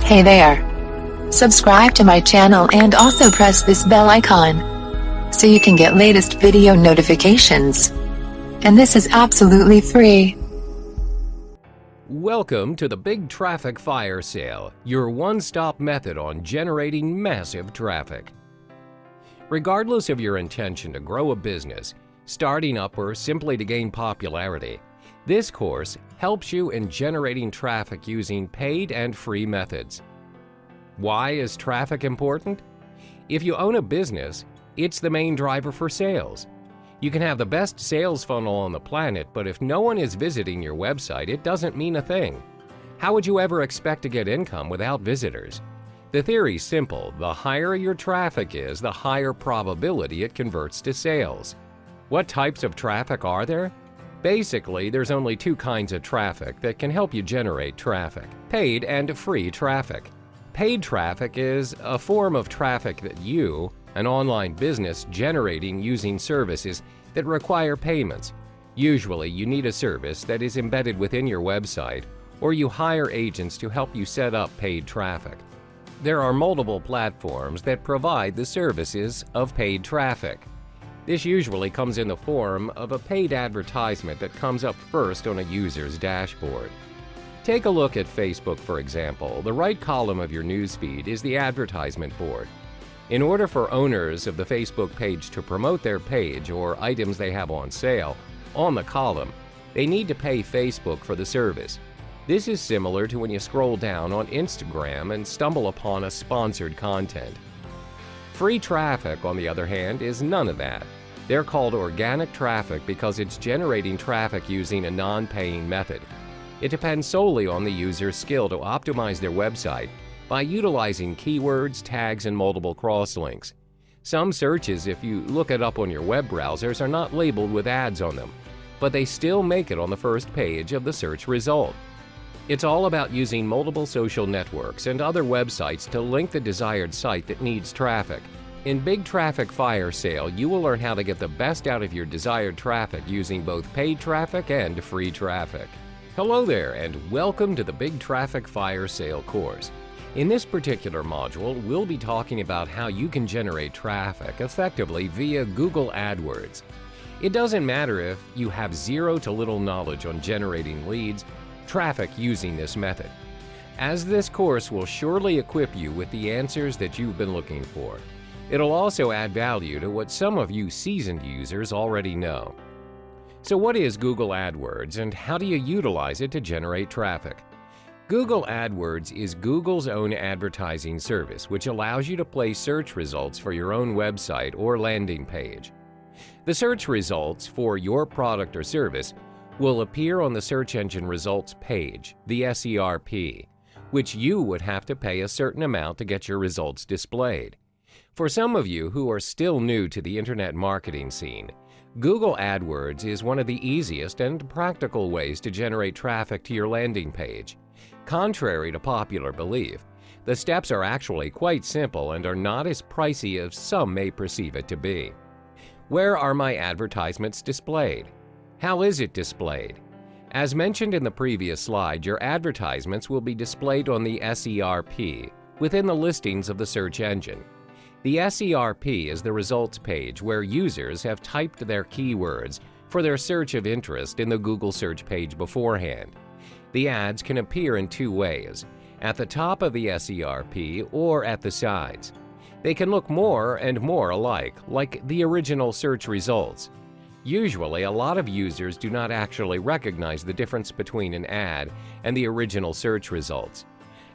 Hey there. Subscribe to my channel and also press this bell icon so you can get latest video notifications. And this is absolutely free. Welcome to the Big Traffic Fire Sale, your one-stop method on generating massive traffic. Regardless of your intention to grow a business, starting up, or simply to gain popularity, this course helps you in generating traffic using paid and free methods. Why is traffic important? If you own a business, it's the main driver for sales. You can have the best sales funnel on the planet, but if no one is visiting your website, it doesn't mean a thing. How would you ever expect to get income without visitors? The theory's simple. The higher your traffic is, the higher probability it converts to sales. What types of traffic are there? Basically, there's only two kinds of traffic that can help you generate traffic: paid and free traffic. Paid traffic is a form of traffic that you, an online business, generating using services that require payments. Usually, you need a service that is embedded within your website, or you hire agents to help you set up paid traffic. There are multiple platforms that provide the services of paid traffic. This usually comes in the form of a paid advertisement that comes up first on a user's dashboard. Take a look at Facebook, for example. The right column of your newsfeed is the advertisement board. In order for owners of the Facebook page to promote their page or items they have on sale on the column, they need to pay Facebook for the service. This is similar to when you scroll down on Instagram and stumble upon a sponsored content. Free traffic, on the other hand, is none of that. They're called organic traffic because it's generating traffic using a non-paying method. It depends solely on the user's skill to optimize their website by utilizing keywords, tags, and multiple crosslinks. Some searches, if you look it up on your web browsers, are not labeled with ads on them, but they still make it on the first page of the search result. It's all about using multiple social networks and other websites to link the desired site that needs traffic. In Big Traffic Fire Sale, you will learn how to get the best out of your desired traffic using both paid traffic and free traffic. Hello there, and welcome to the Big Traffic Fire Sale course. In this particular module, we'll be talking about how you can generate traffic effectively via Google AdWords. It doesn't matter if you have zero to little knowledge on generating leads, traffic using this method, as this course will surely equip you with the answers that you've been looking for. It'll also add value to what some of you seasoned users already know. So what is Google AdWords, and how do you utilize it to generate traffic? Google AdWords is Google's own advertising service, which allows you to play search results for your own website or landing page. The search results for your product or service will appear on the search engine results page, the SERP, which you would have to pay a certain amount to get your results displayed. For some of you who are still new to the internet marketing scene, Google AdWords is one of the easiest and practical ways to generate traffic to your landing page. Contrary to popular belief, the steps are actually quite simple and are not as pricey as some may perceive it to be. Where are my advertisements displayed? How is it displayed? As mentioned in the previous slide, your advertisements will be displayed on the SERP within the listings of the search engine. The SERP is the results page where users have typed their keywords for their search of interest in the Google search page beforehand. The ads can appear in two ways: at the top of the SERP or at the sides. They can look more and more alike, like the original search results. Usually, a lot of users do not actually recognize the difference between an ad and the original search results.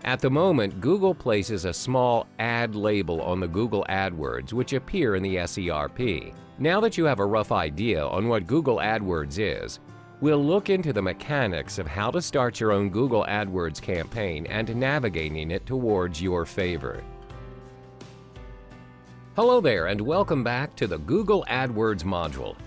At the moment, Google places a small ad label on the Google AdWords, which appear in the SERP. Now that you have a rough idea on what Google AdWords is, we'll look into the mechanics of how to start your own Google AdWords campaign and navigating it towards your favor. Hello there, and welcome back to the Google AdWords module.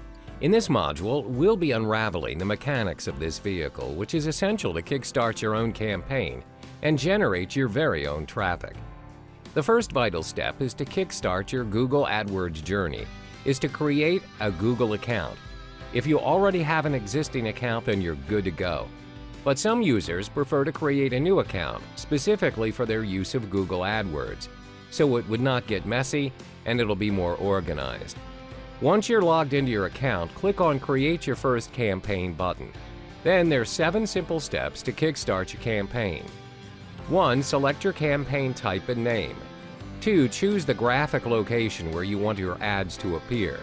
In this module, we'll be unraveling the mechanics of this vehicle, which is essential to kickstart your own campaign and generate your very own traffic. The first vital step is to kickstart your Google AdWords journey, is to create a Google account. If you already have an existing account, then you're good to go. But some users prefer to create a new account specifically for their use of Google AdWords, so it would not get messy and it'll be more organized. Once you're logged into your account, click on Create Your First Campaign button. Then there's 7 simple steps to kickstart your campaign. 1. Select your campaign type and name. 2. Choose the graphic location where you want your ads to appear.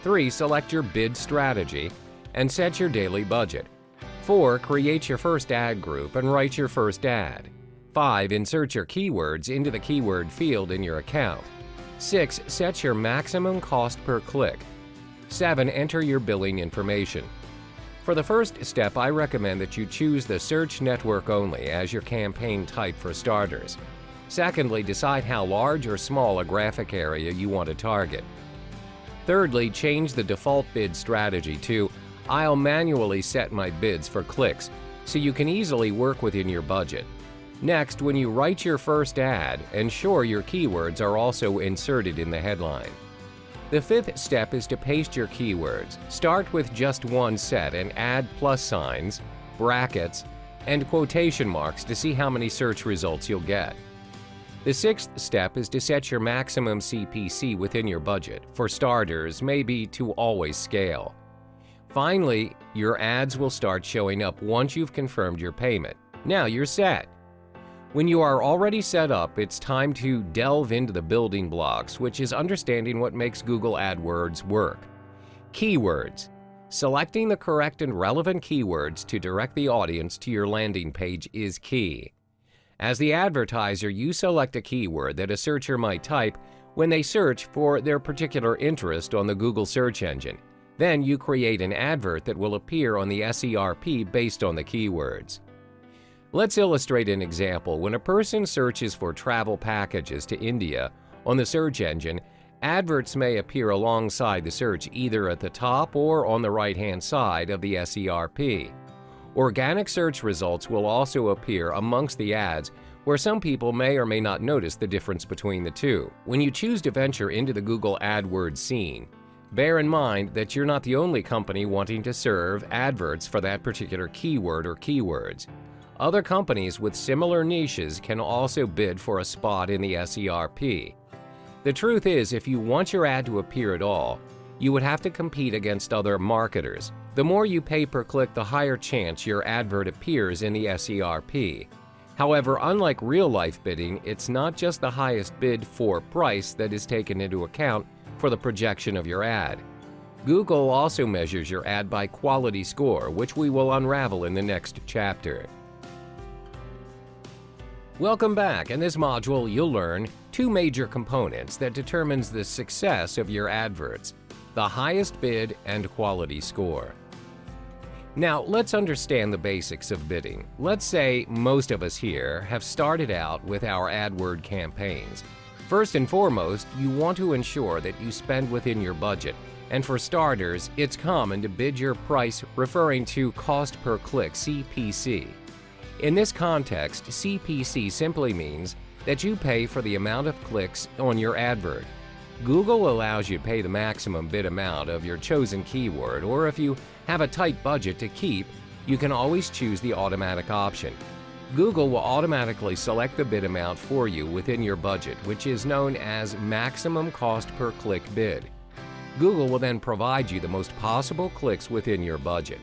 3. Select your bid strategy and set your daily budget. 4. Create your first ad group and write your first ad. 5. Insert your keywords into the keyword field in your account. 6. Set your maximum cost per click. 7. Enter your billing information. For the first step, I recommend that you choose the search network only as your campaign type for starters. Secondly, decide how large or small a graphic area you want to target. Thirdly, change the default bid strategy to "I'll manually set my bids for clicks," so you can easily work within your budget. Next, when you write your first ad, ensure your keywords are also inserted in the headline. The fifth step is to paste your keywords. Start with just one set and add plus signs, brackets, and quotation marks to see how many search results you'll get. The sixth step is to set your maximum CPC within your budget. For starters, maybe to always scale. Finally, your ads will start showing up once you've confirmed your payment. Now you're set. When you are already set up, it's time to delve into the building blocks, which is understanding what makes Google AdWords work. Keywords. Selecting the correct and relevant keywords to direct the audience to your landing page is key. As the advertiser, you select a keyword that a searcher might type when they search for their particular interest on the Google search engine. Then you create an advert that will appear on the SERP based on the keywords. Let's illustrate an example. When a person searches for travel packages to India on the search engine, adverts may appear alongside the search either at the top or on the right-hand side of the SERP. Organic search results will also appear amongst the ads, where some people may or may not notice the difference between the two. When you choose to venture into the Google AdWords scene, bear in mind that you're not the only company wanting to serve adverts for that particular keyword or keywords. Other companies with similar niches can also bid for a spot in the SERP. The truth is, if you want your ad to appear at all, you would have to compete against other marketers. The more you pay per click, the higher chance your advert appears in the SERP. However, unlike real-life bidding, it's not just the highest bid for price that is taken into account for the projection of your ad. Google also measures your ad by quality score, which we will unravel in the next chapter. Welcome back. In this module, you'll learn 2 major components that determines the success of your adverts: the highest bid and quality score. Now, let's understand the basics of bidding. Let's say most of us here have started out with our AdWord campaigns. First and foremost, you want to ensure that you spend within your budget. And for starters, it's common to bid your price referring to cost per click, CPC. In this context, CPC simply means that you pay for the amount of clicks on your advert. Google allows you to pay the maximum bid amount of your chosen keyword, or if you have a tight budget to keep, you can always choose the automatic option. Google will automatically select the bid amount for you within your budget, which is known as maximum cost per click bid. Google will then provide you the most possible clicks within your budget.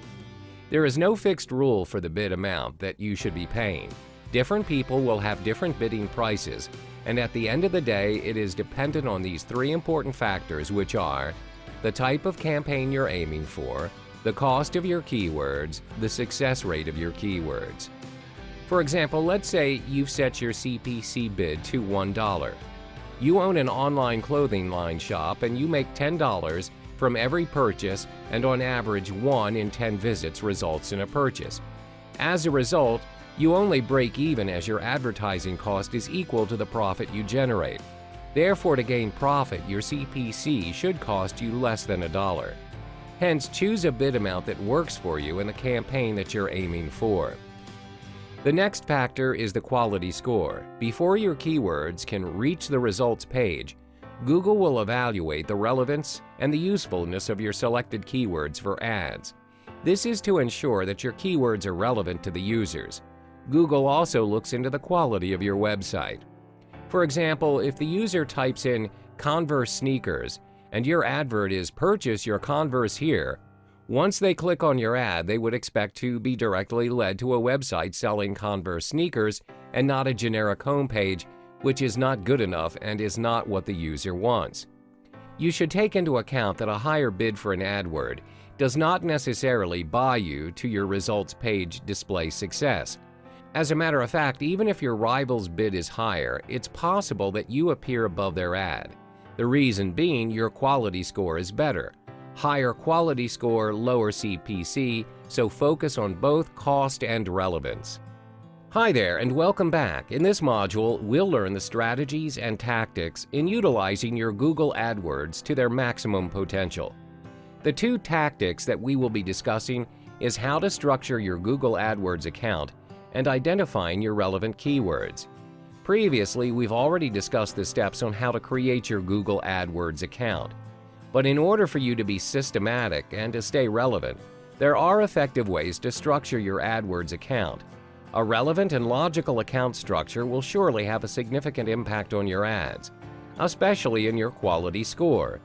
There is no fixed rule for the bid amount that you should be paying. Different people will have different bidding prices, and at the end of the day, it is dependent on these 3 important factors, which are the type of campaign you're aiming for, the cost of your keywords, the success rate of your keywords. For example, let's say you've set your CPC bid to $1. You own an online clothing line shop and you make $10 from every purchase, and on average 1 in 10 visits results in a purchase. As a result, you only break even as your advertising cost is equal to the profit you generate. Therefore, to gain profit, your CPC should cost you less than $1. Hence, choose a bid amount that works for you in the campaign that you're aiming for. The next factor is the quality score. Before your keywords can reach the results page, Google will evaluate the relevance and the usefulness of your selected keywords for ads. This is to ensure that your keywords are relevant to the users. Google also looks into the quality of your website. For example, if the user types in Converse sneakers and your advert is "Purchase your Converse here," once they click on your ad, they would expect to be directly led to a website selling Converse sneakers and not a generic homepage, which is not good enough and is not what the user wants. You should take into account that a higher bid for an AdWord does not necessarily buy you to your results page display success. As a matter of fact, even if your rival's bid is higher, it's possible that you appear above their ad. The reason being your quality score is better. Higher quality score, lower CPC, so focus on both cost and relevance. Hi there and welcome back. In this module, we'll learn the strategies and tactics in utilizing your Google AdWords to their maximum potential. The two tactics that we will be discussing is how to structure your Google AdWords account and identifying your relevant keywords. Previously, we've already discussed the steps on how to create your Google AdWords account. But in order for you to be systematic and to stay relevant, there are effective ways to structure your AdWords account. A relevant and logical account structure will surely have a significant impact on your ads, especially in your quality score.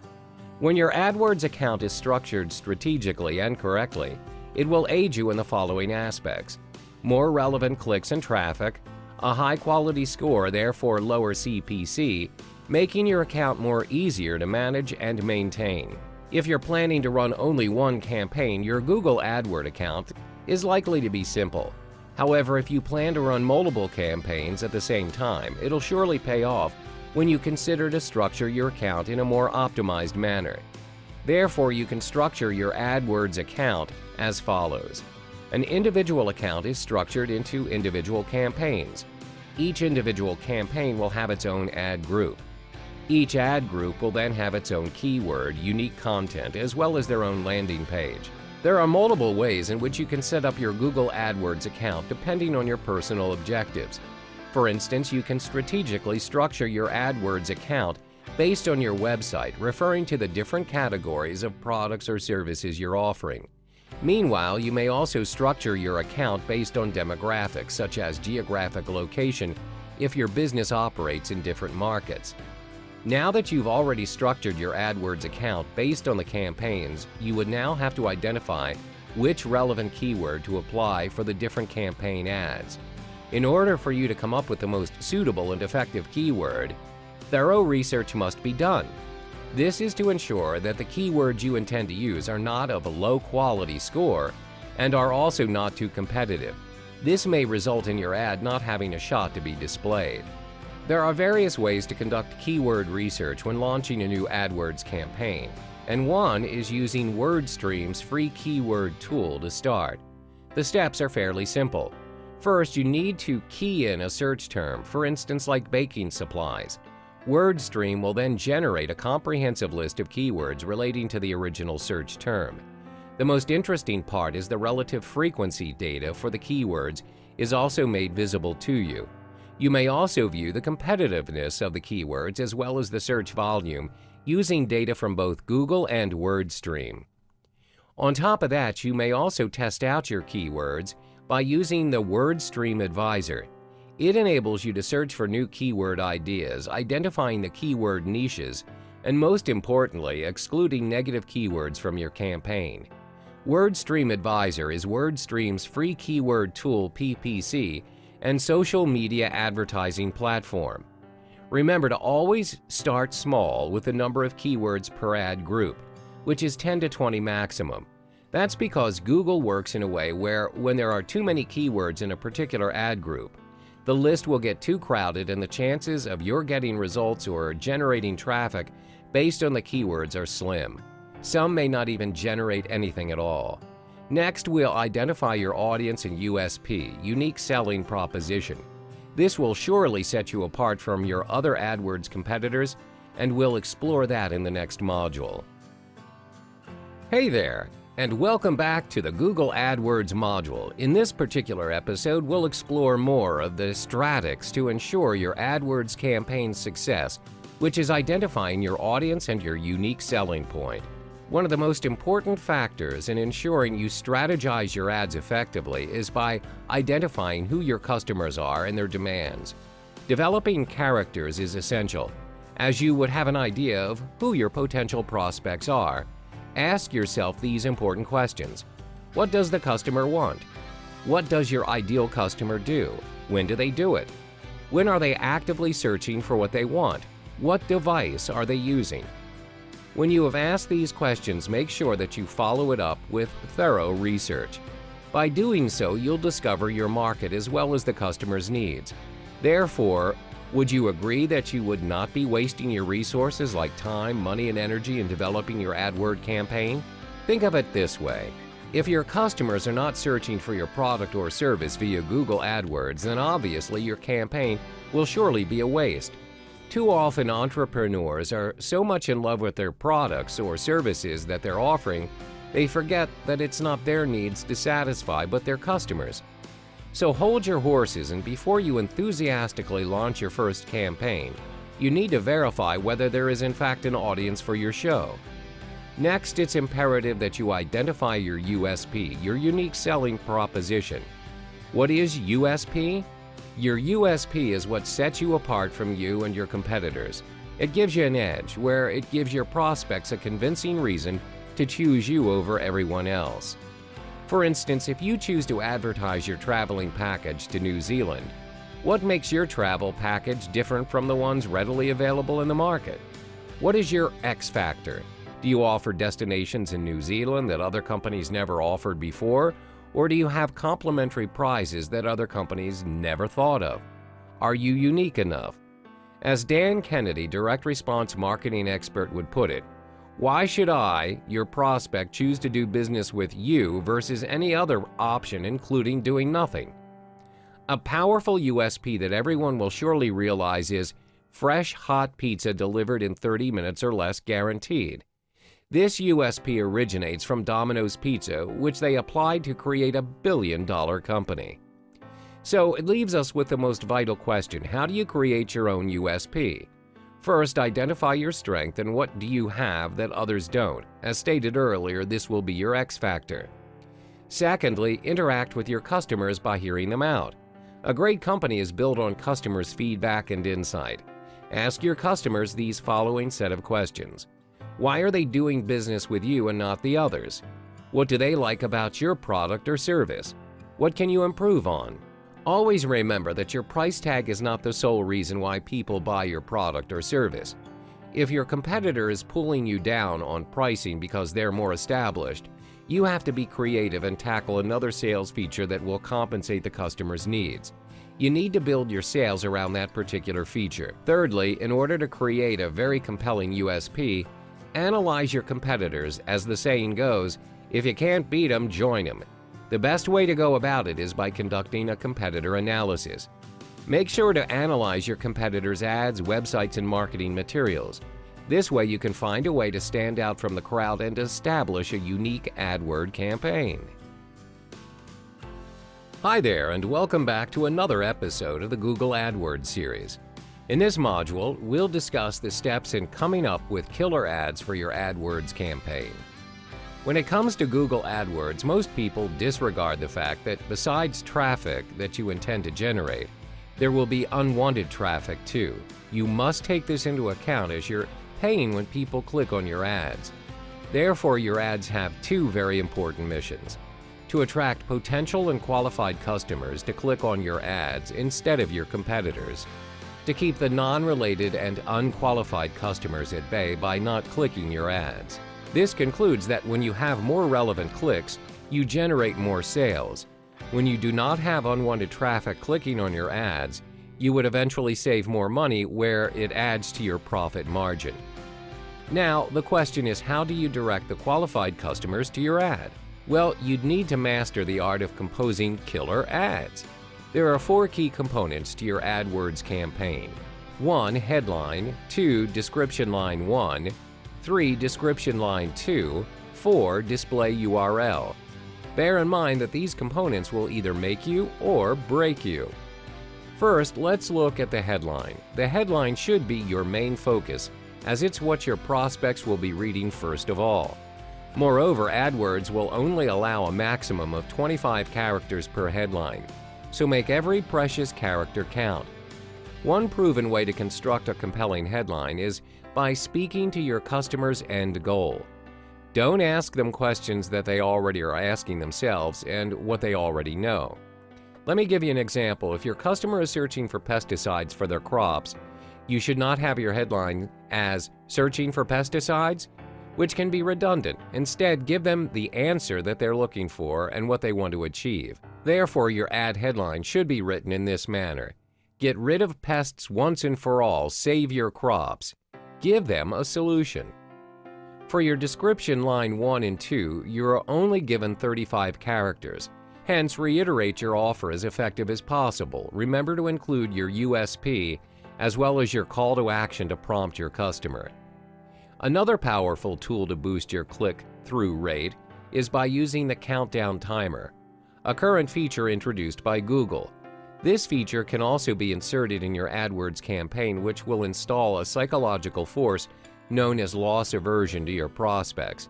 When your AdWords account is structured strategically and correctly, it will aid you in the following aspects: more relevant clicks and traffic, a high-quality score, therefore lower CPC, making your account more easier to manage and maintain. If you're planning to run only one campaign, your Google AdWords account is likely to be simple. However, if you plan to run multiple campaigns at the same time, it'll surely pay off when you consider to structure your account in a more optimized manner. Therefore, you can structure your AdWords account as follows. An individual account is structured into individual campaigns. Each individual campaign will have its own ad group. Each ad group will then have its own keyword, unique content, as well as their own landing page. There are multiple ways in which you can set up your Google AdWords account depending on your personal objectives. For instance, you can strategically structure your AdWords account based on your website, referring to the different categories of products or services you're offering. Meanwhile, you may also structure your account based on demographics, such as geographic location, if your business operates in different markets. Now that you've already structured your AdWords account based on the campaigns, you would now have to identify which relevant keyword to apply for the different campaign ads. In order for you to come up with the most suitable and effective keyword, thorough research must be done. This is to ensure that the keywords you intend to use are not of a low quality score and are also not too competitive. This may result in your ad not having a shot to be displayed. There are various ways to conduct keyword research when launching a new AdWords campaign, and one is using WordStream's free keyword tool to start. The steps are fairly simple. First, you need to key in a search term, for instance like baking supplies. WordStream will then generate a comprehensive list of keywords relating to the original search term. The most interesting part is the relative frequency data for the keywords is also made visible to you. You may also view the competitiveness of the keywords as well as the search volume using data from both Google and WordStream. On top of that, you may also test out your keywords by using the WordStream Advisor. It enables you to search for new keyword ideas, identifying the keyword niches, and most importantly, excluding negative keywords from your campaign. WordStream Advisor is WordStream's free keyword tool and social media advertising platform. Remember to always start small with the number of keywords per ad group, which is 10 to 20 maximum. That's because Google works in a way where when there are too many keywords in a particular ad group, the list will get too crowded and the chances of your getting results or generating traffic based on the keywords are slim. Some may not even generate anything at all. Next, we'll identify your audience and USP, unique selling proposition. This will surely set you apart from your other AdWords competitors, and we'll explore that in the next module. Hey there, and welcome back to the Google AdWords module. In this particular episode, we'll explore more of the strategies to ensure your AdWords campaign's success, which is identifying your audience and your unique selling point. One of the most important factors in ensuring you strategize your ads effectively is by identifying who your customers are and their demands. Developing characters is essential, as you would have an idea of who your potential prospects are. Ask yourself these important questions. What does the customer want? What does your ideal customer do? When do they do it? When are they actively searching for what they want? What device are they using? When you have asked these questions, make sure that you follow it up with thorough research. By doing so, you'll discover your market as well as the customer's needs. Therefore, would you agree that you would not be wasting your resources like time, money, and energy in developing your AdWord campaign? Think of it this way. If your customers are not searching for your product or service via Google AdWords, then obviously your campaign will surely be a waste. Too often, entrepreneurs are so much in love with their products or services that they're offering, they forget that it's not their needs to satisfy, but their customers. So hold your horses, and before you enthusiastically launch your first campaign, you need to verify whether there is in fact an audience for your show. Next, it's imperative that you identify your USP, your unique selling proposition. What is USP? Your USP is what sets you apart from you and your competitors. It gives you an edge, where it gives your prospects a convincing reason to choose you over everyone else. For instance, if you choose to advertise your traveling package to New Zealand, what makes your travel package different from the ones readily available in the market? What is your X factor? Do you offer destinations in New Zealand that other companies never offered before? Or do you have complimentary prizes that other companies never thought of? Are you unique enough? As Dan Kennedy, direct response marketing expert, would put it, why should I, your prospect, choose to do business with you versus any other option, including doing nothing? A powerful USP that everyone will surely realize is fresh, hot pizza delivered in 30 minutes or less guaranteed. This USP originates from Domino's Pizza, which they applied to create a billion-dollar company. So it leaves us with the most vital question: how do you create your own USP? First, identify your strength and what do you have that others don't. As stated earlier, this will be your X factor. Secondly, interact with your customers by hearing them out. A great company is built on customers' feedback and insight. Ask your customers these following set of questions. Why are they doing business with you and not the others? What do they like about your product or service? What can you improve on? Always remember that your price tag is not the sole reason why people buy your product or service. If your competitor is pulling you down on pricing because they're more established, you have to be creative and tackle another sales feature that will compensate the customer's needs. You need to build your sales around that particular feature. Thirdly, in order to create a very compelling USP, analyze your competitors. As the saying goes, if you can't beat them, join them. The best way to go about it is by conducting a competitor analysis. Make sure to analyze your competitors' ads, websites, and marketing materials. This way you can find a way to stand out from the crowd and establish a unique AdWord campaign. Hi there, and welcome back to another episode of the Google AdWords series. In this module, we'll discuss the steps in coming up with killer ads for your AdWords campaign. When it comes to Google AdWords, most people disregard the fact that besides traffic that you intend to generate, there will be unwanted traffic too. You must take this into account as you're paying when people click on your ads. Therefore, your ads have two very important missions: to attract potential and qualified customers to click on your ads instead of your competitors, to keep the non-related and unqualified customers at bay by not clicking your ads. This concludes that when you have more relevant clicks, you generate more sales. When you do not have unwanted traffic clicking on your ads, you would eventually save more money where it adds to your profit margin. Now, the question is, how do you direct the qualified customers to your ad? Well, you'd need to master the art of composing killer ads. There are 4 key components to your AdWords campaign. 1. Headline. 2. Description line 1. 3. Description line 2. 4. Display URL. Bear in mind that these components will either make you or break you. First, let's look at the headline. The headline should be your main focus, as it's what your prospects will be reading first of all. Moreover, AdWords will only allow a maximum of 25 characters per headline, so make every precious character count. One proven way to construct a compelling headline is by speaking to your customer's end goal. Don't ask them questions that they already are asking themselves and what they already know. Let me give you an example. If your customer is searching for pesticides for their crops, you should not have your headline as "Searching for pesticides?" which can be redundant. Instead, give them the answer that they're looking for and what they want to achieve. Therefore, your ad headline should be written in this manner: "Get rid of pests once and for all, save your crops." Give them a solution. For your description line 1 and 2, you are only given 35 characters. Hence, reiterate your offer as effective as possible. Remember to include your USP as well as your call to action to prompt your customer. Another powerful tool to boost your click-through rate is by using the countdown timer, a current feature introduced by Google. This feature can also be inserted in your AdWords campaign, which will install a psychological force known as loss aversion to your prospects.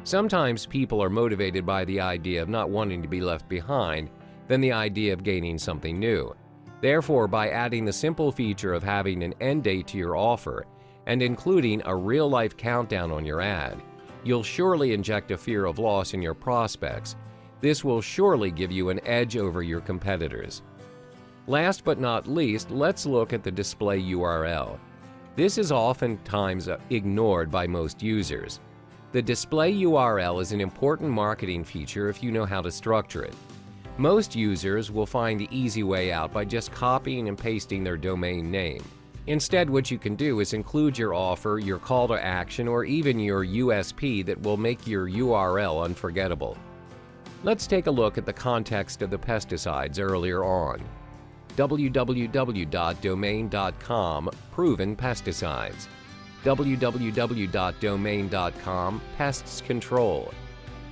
Sometimes people are motivated by the idea of not wanting to be left behind than the idea of gaining something new. Therefore, by adding the simple feature of having an end date to your offer and including a real-life countdown on your ad, you'll surely inject a fear of loss in your prospects. This will surely give you an edge over your competitors. Last but not least, let's look at the display URL. This is oftentimes ignored by most users. The display URL is an important marketing feature if you know how to structure it. Most users will find the easy way out by just copying and pasting their domain name. Instead, what you can do is include your offer, your call to action, or even your USP that will make your URL unforgettable. Let's take a look at the context of the pesticides earlier on. www.domain.com Proven Pesticides. www.domain.com Pests Control.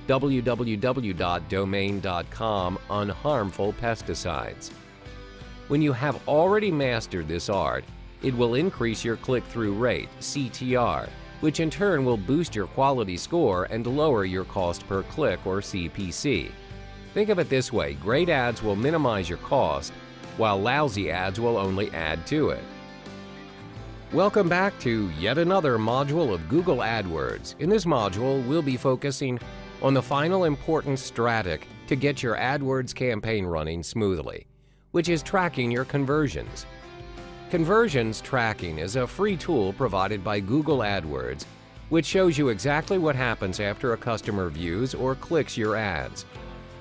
www.domain.com Unharmful Pesticides. When you have already mastered this art, it will increase your click-through rate, CTR, which in turn will boost your quality score and lower your cost per click, or CPC. Think of it this way: great ads will minimize your cost, while lousy ads will only add to it. Welcome back to yet another module of Google AdWords. In this module, we'll be focusing on the final important strategy to get your AdWords campaign running smoothly, which is tracking your conversions. Conversions tracking is a free tool provided by Google AdWords, which shows you exactly what happens after a customer views or clicks your ads.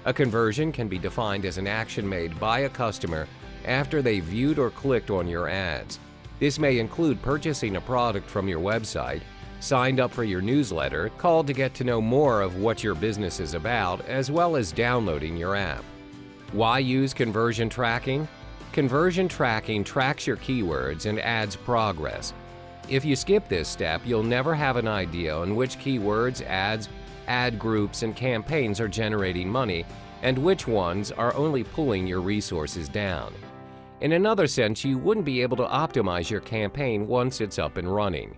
A conversion can be defined as an action made by a customer after they viewed or clicked on your ads. This may include purchasing a product from your website, signed up for your newsletter, called to get to know more of what your business is about, as well as downloading your app. Why use conversion tracking? Conversion tracking tracks your keywords and ads progress. If you skip this step, you'll never have an idea on which keywords, ads, ad groups, and campaigns are generating money, and which ones are only pulling your resources down. In another sense, you wouldn't be able to optimize your campaign once it's up and running.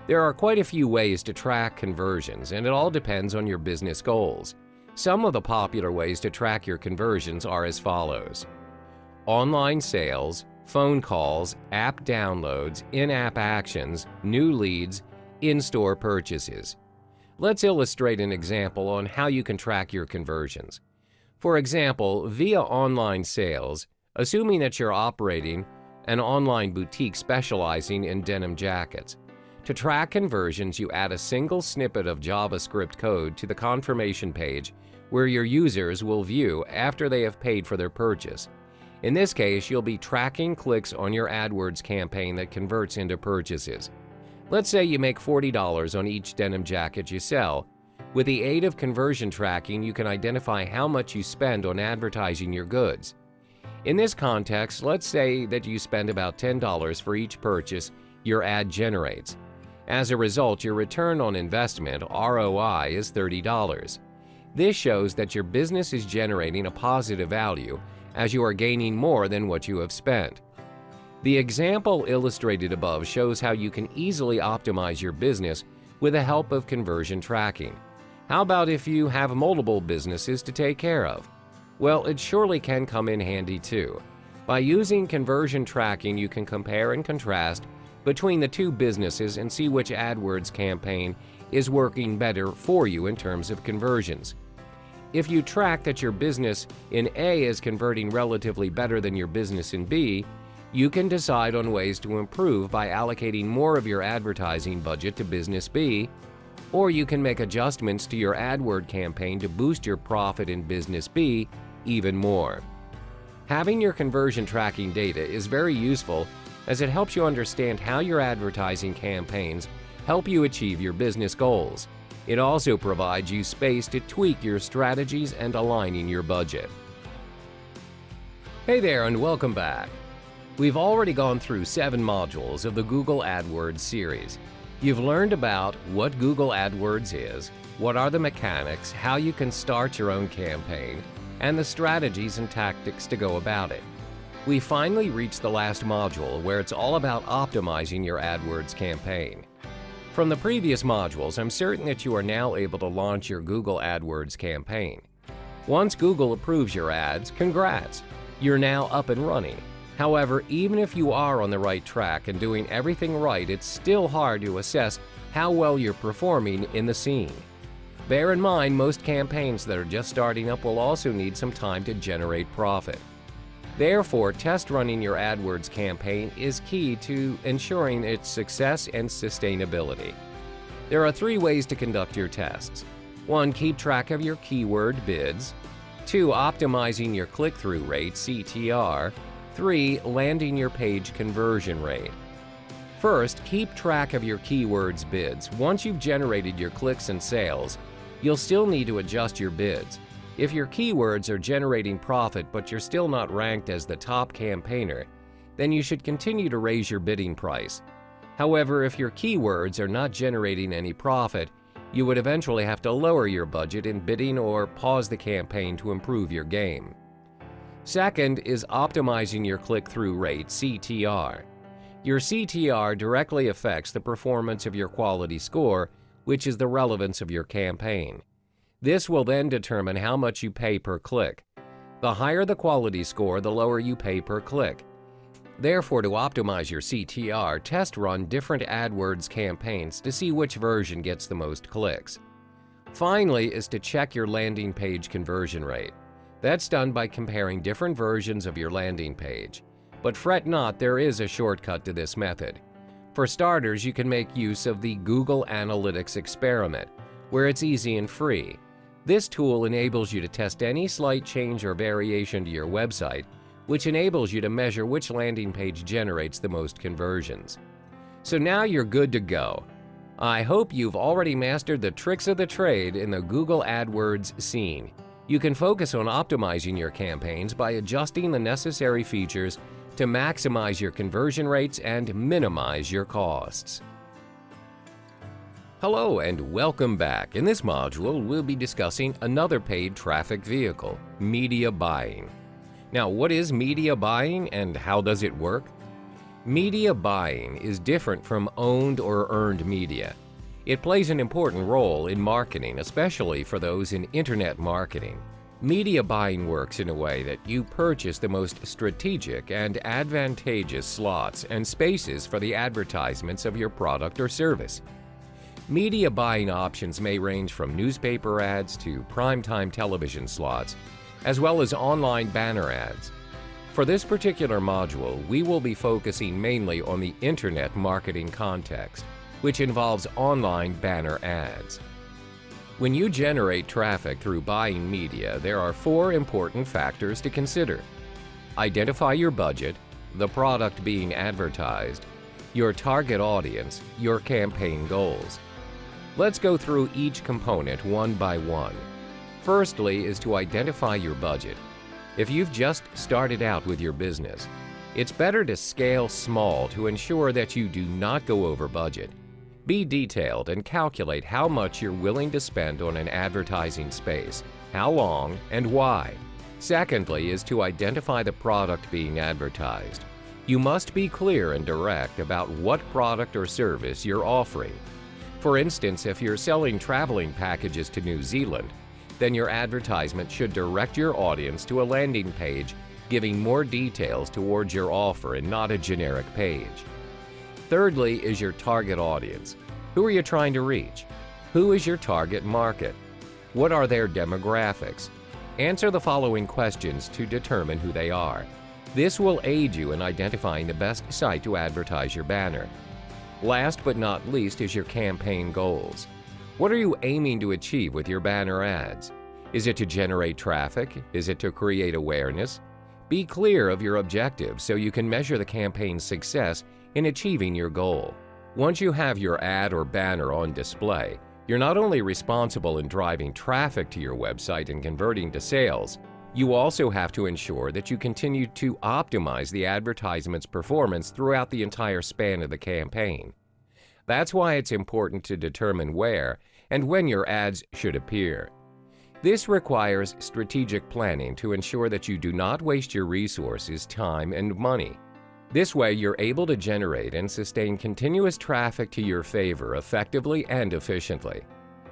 There are quite a few ways to track conversions, and it all depends on your business goals. Some of the popular ways to track your conversions are as follows: online sales, phone calls, app downloads, in-app actions, new leads, in-store purchases. Let's illustrate an example on how you can track your conversions. For example, via online sales, assuming that you're operating an online boutique specializing in denim jackets. To track conversions, you add a single snippet of JavaScript code to the confirmation page where your users will view after they have paid for their purchase. In this case, you'll be tracking clicks on your AdWords campaign that converts into purchases. Let's say you make $40 on each denim jacket you sell. With the aid of conversion tracking, you can identify how much you spend on advertising your goods. In this context, let's say that you spend about $10 for each purchase your ad generates. As a result, your return on investment, ROI, is $30. This shows that your business is generating a positive value as you are gaining more than what you have spent. The example illustrated above shows how you can easily optimize your business with the help of conversion tracking. How about if you have multiple businesses to take care of? Well, it surely can come in handy too. By using conversion tracking, you can compare and contrast between the two businesses and see which AdWords campaign is working better for you in terms of conversions. If you track that your business in A is converting relatively better than your business in B, you can decide on ways to improve by allocating more of your advertising budget to business B, or you can make adjustments to your AdWord campaign to boost your profit in business B even more. Having your conversion tracking data is very useful as it helps you understand how your advertising campaigns help you achieve your business goals. It also provides you space to tweak your strategies and aligning your budget. Hey there and welcome back. We've already gone through 7 modules of the Google AdWords series. You've learned about what Google AdWords is, what are the mechanics, how you can start your own campaign, and the strategies and tactics to go about it. We finally reached the last module where it's all about optimizing your AdWords campaign. From the previous modules, I'm certain that you are now able to launch your Google AdWords campaign. Once Google approves your ads, congrats! You're now up and running. However, even if you are on the right track and doing everything right, it's still hard to assess how well you're performing in the scene. Bear in mind, most campaigns that are just starting up will also need some time to generate profit. Therefore, test running your AdWords campaign is key to ensuring its success and sustainability. There are 3 ways to conduct your tests. 1. Keep track of your keyword bids. 2. Optimizing your click-through rate, CTR. 3. Landing your page conversion rate. First, keep track of your keywords bids. Once you've generated your clicks and sales, you'll still need to adjust your bids. If your keywords are generating profit but you're still not ranked as the top campaigner, then you should continue to raise your bidding price. However, if your keywords are not generating any profit, you would eventually have to lower your budget in bidding or pause the campaign to improve your game. Second is optimizing your click-through rate, CTR. Your CTR directly affects the performance of your quality score, which is the relevance of your campaign. This will then determine how much you pay per click. The higher the quality score, the lower you pay per click. Therefore, to optimize your CTR, test run different AdWords campaigns to see which version gets the most clicks. Finally is to check your landing page conversion rate. That's done by comparing different versions of your landing page. But fret not, there is a shortcut to this method. For starters, you can make use of the Google Analytics experiment, where it's easy and free. This tool enables you to test any slight change or variation to your website, which enables you to measure which landing page generates the most conversions. So now you're good to go. I hope you've already mastered the tricks of the trade in the Google AdWords scene. You can focus on optimizing your campaigns by adjusting the necessary features to maximize your conversion rates and minimize your costs. Hello and welcome back. In this module, we'll be discussing another paid traffic vehicle, media buying. Now, what is media buying and how does it work? Media buying is different from owned or earned media. It plays an important role in marketing, especially for those in internet marketing. Media buying works in a way that you purchase the most strategic and advantageous slots and spaces for the advertisements of your product or service. Media buying options may range from newspaper ads to primetime television slots, as well as online banner ads. For this particular module, we will be focusing mainly on the internet marketing context, which involves online banner ads. When you generate traffic through buying media, there are 4 important factors to consider. Identify your budget, the product being advertised, your target audience, your campaign goals. Let's go through each component one by one. Firstly is to identify your budget. If you've just started out with your business, it's better to scale small to ensure that you do not go over budget. Be detailed and calculate how much you're willing to spend on an advertising space, how long, and why. Secondly is to identify the product being advertised. You must be clear and direct about what product or service you're offering. For instance, if you're selling traveling packages to New Zealand, then your advertisement should direct your audience to a landing page giving more details towards your offer and not a generic page. Thirdly is your target audience. Who are you trying to reach? Who is your target market? What are their demographics? Answer the following questions to determine who they are. This will aid you in identifying the best site to advertise your banner. Last but not least is your campaign goals. What are you aiming to achieve with your banner ads? Is it to generate traffic? Is it to create awareness? Be clear of your objectives so you can measure the campaign's success in achieving your goal. Once you have your ad or banner on display, you're not only responsible in driving traffic to your website and converting to sales, you also have to ensure that you continue to optimize the advertisement's performance throughout the entire span of the campaign. That's why it's important to determine where and when your ads should appear. This requires strategic planning to ensure that you do not waste your resources, time, and money. This way, you're able to generate and sustain continuous traffic to your favor effectively and efficiently.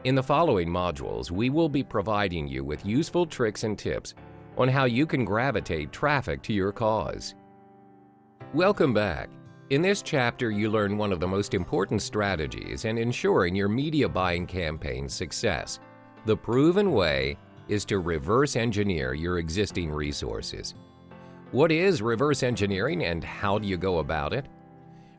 In the following modules, we will be providing you with useful tricks and tips on how you can gravitate traffic to your cause. Welcome back. In this chapter, you learn one of the most important strategies in ensuring your media buying campaign's success. The proven way is to reverse engineer your existing resources. What is reverse engineering and how do you go about it?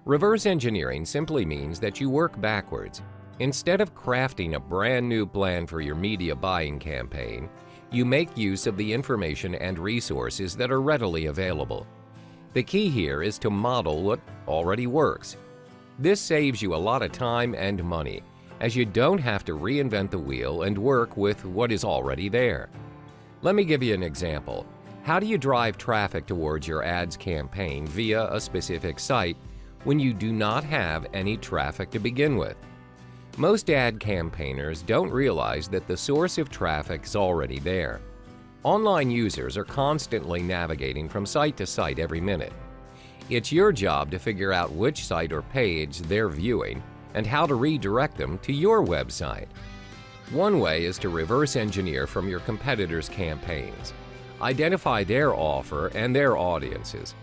Reverse engineering simply means that you work backwards. Instead of crafting a brand new plan for your media buying campaign, you make use of the information and resources that are readily available. The key here is to model what already works. This saves you a lot of time and money, as you don't have to reinvent the wheel and work with what is already there. Let me give you an example. How do you drive traffic towards your ads campaign via a specific site when you do not have any traffic to begin with? Most ad campaigners don't realize that the source of traffic is already there. Online users are constantly navigating from site to site every minute. It's your job to figure out which site or page they're viewing and how to redirect them to your website. One way is to reverse engineer from your competitors' campaigns. Identify their offer and their audiences.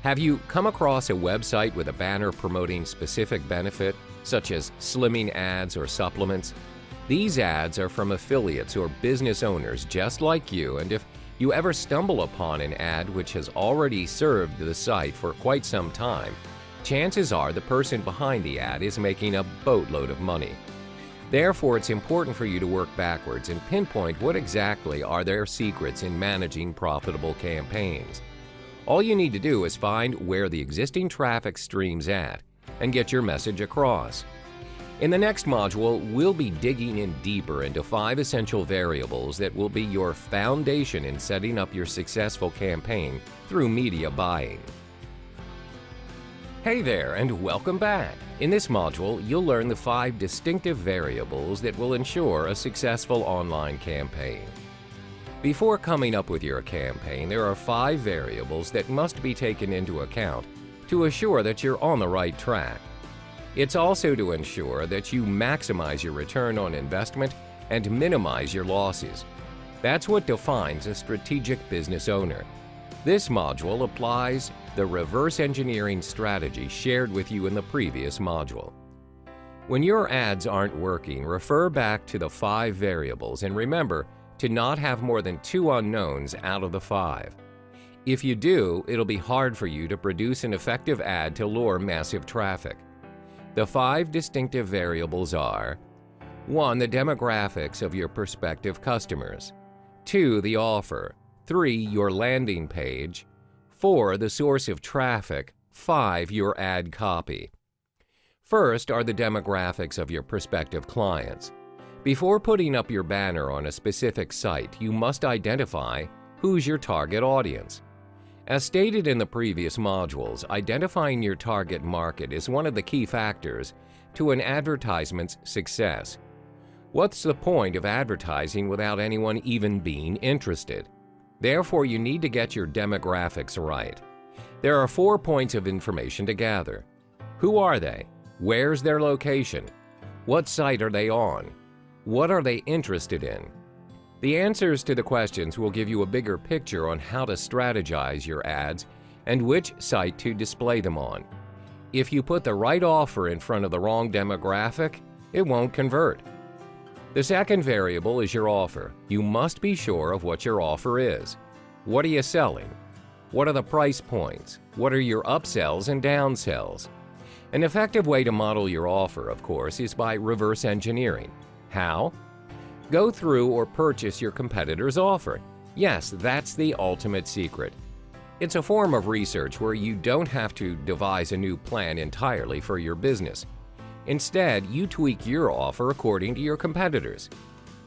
Have you come across a website with a banner promoting specific benefit, such as slimming ads or supplements? These ads are from affiliates or business owners just like you, and if you ever stumble upon an ad which has already served the site for quite some time, chances are the person behind the ad is making a boatload of money. Therefore, it's important for you to work backwards and pinpoint what exactly are their secrets in managing profitable campaigns. All you need to do is find where the existing traffic stream's at and get your message across. In the next module, we'll be digging in deeper into 5 essential variables that will be your foundation in setting up your successful campaign through media buying. Hey there, and welcome back. In this module, you'll learn the 5 distinctive variables that will ensure a successful online campaign. Before coming up with your campaign, there are 5 variables that must be taken into account to assure that you're on the right track. It's also to ensure that you maximize your return on investment and minimize your losses. That's what defines a strategic business owner. This module applies the reverse engineering strategy shared with you in the previous module. When your ads aren't working, refer back to the 5 variables and remember to not have more than 2 unknowns out of the 5. If you do, it'll be hard for you to produce an effective ad to lure massive traffic. The 5 distinctive variables are: 1. The demographics of your prospective customers. 2. The offer. 3. Your landing page. 4. The source of traffic. 5. Your ad copy. First are the demographics of your prospective clients. Before putting up your banner on a specific site, you must identify who's your target audience. As stated in the previous modules, identifying your target market is one of the key factors to an advertisement's success. What's the point of advertising without anyone even being interested? Therefore, you need to get your demographics right. There are 4 points of information to gather. Who are they? Where's their location? What site are they on? What are they interested in? The answers to the questions will give you a bigger picture on how to strategize your ads and which site to display them on. If you put the right offer in front of the wrong demographic, it won't convert. The second variable is your offer. You must be sure of what your offer is. What are you selling? What are the price points? What are your upsells and downsells? An effective way to model your offer, of course, is by reverse engineering. How? Go through or purchase your competitor's offer. Yes, that's the ultimate secret. It's a form of research where you don't have to devise a new plan entirely for your business. Instead, you tweak your offer according to your competitors.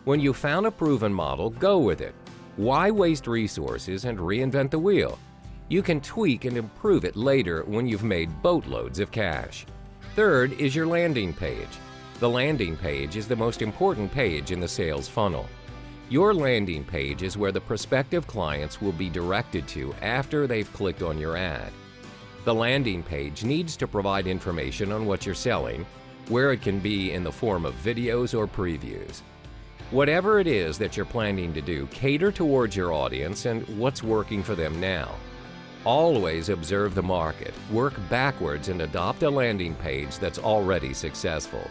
When you found a proven model, go with it. Why waste resources and reinvent the wheel? You can tweak and improve it later when you've made boatloads of cash. Third is your landing page. The landing page is the most important page in the sales funnel. Your landing page is where the prospective clients will be directed to after they've clicked on your ad. The landing page needs to provide information on what you're selling, where it can be in the form of videos or previews. Whatever it is that you're planning to do, cater towards your audience and what's working for them now. Always observe the market, work backwards, and adopt a landing page that's already successful.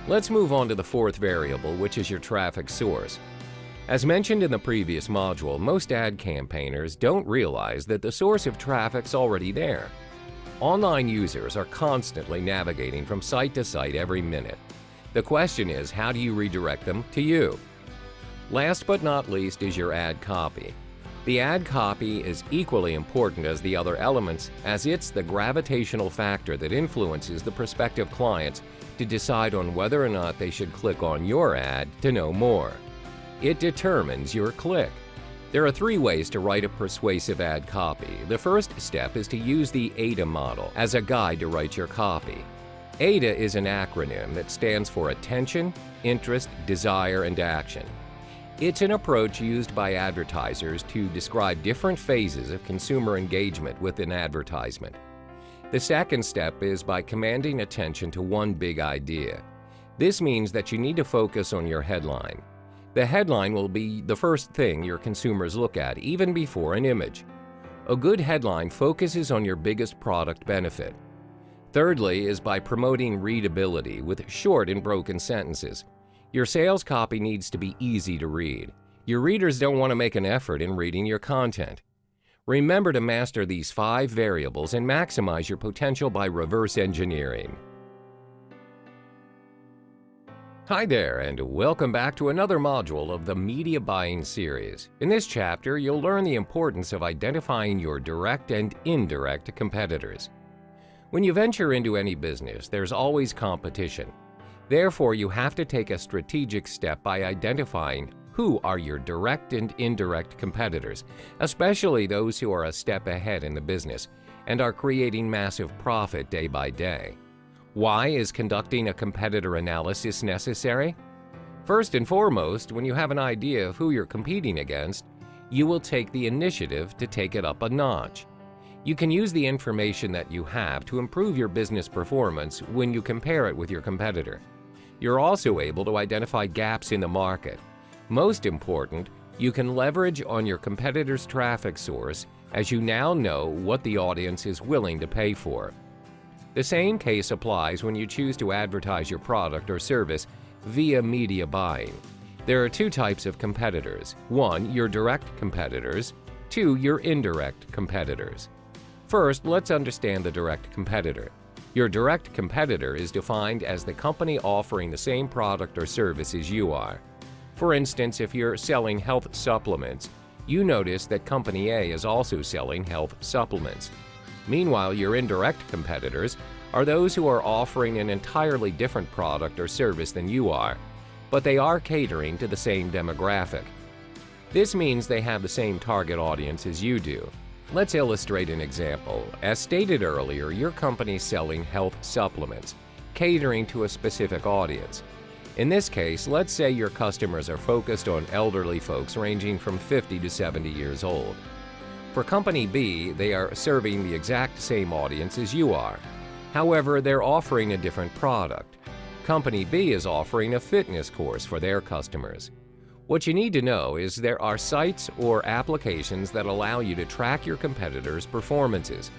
Let's move on to the fourth variable, which is your traffic source. As mentioned in the previous module, most ad campaigners don't realize that the source of traffic's already there. Online users are constantly navigating from site to site every minute. The question is, how do you redirect them to you? Last but not least is your ad copy. The ad copy is equally important as the other elements, as it's the gravitational factor that influences the prospective clients to decide on whether or not they should click on your ad to know more. It determines your click. There are three ways to write a persuasive ad copy. The first step is to use the AIDA model as a guide to write your copy. AIDA is an acronym that stands for Attention, Interest, Desire, and Action. It's an approach used by advertisers to describe different phases of consumer engagement with an advertisement. The second step is by commanding attention to one big idea. This means that you need to focus on your headline. The headline will be the first thing your consumers look at, even before an image. A good headline focuses on your biggest product benefit. Thirdly is by promoting readability with short and broken sentences. Your sales copy needs to be easy to read. Your readers don't want to make an effort in reading your content. Remember to master these 5 variables and maximize your potential by reverse engineering. Hi there, and welcome back to another module of the Media Buying series. In this chapter, you'll learn the importance of identifying your direct and indirect competitors. When you venture into any business, there's always competition. Therefore, you have to take a strategic step by identifying who are your direct and indirect competitors, especially those who are a step ahead in the business and are creating massive profit day by day. Why is conducting a competitor analysis necessary? First and foremost, when you have an idea of who you're competing against, you will take the initiative to take it up a notch. You can use the information that you have to improve your business performance when you compare it with your competitor. You're also able to identify gaps in the market. Most important, you can leverage on your competitor's traffic source as you now know what the audience is willing to pay for. The same case applies when you choose to advertise your product or service via media buying. There are 2 types of competitors. 1, your direct competitors. 2, your indirect competitors. First, let's understand the direct competitor. Your direct competitor is defined as the company offering the same product or service as you are. For instance, if you're selling health supplements, you notice that Company A is also selling health supplements. Meanwhile, your indirect competitors are those who are offering an entirely different product or service than you are, but they are catering to the same demographic. This means they have the same target audience as you do. Let's illustrate an example. As stated earlier, your company is selling health supplements, catering to a specific audience. In this case, let's say your customers are focused on elderly folks ranging from 50 to 70 years old. For Company B, they are serving the exact same audience as you are. However, they're offering a different product. Company B is offering a fitness course for their customers. What you need to know is there are sites or applications that allow you to track your competitors' performances.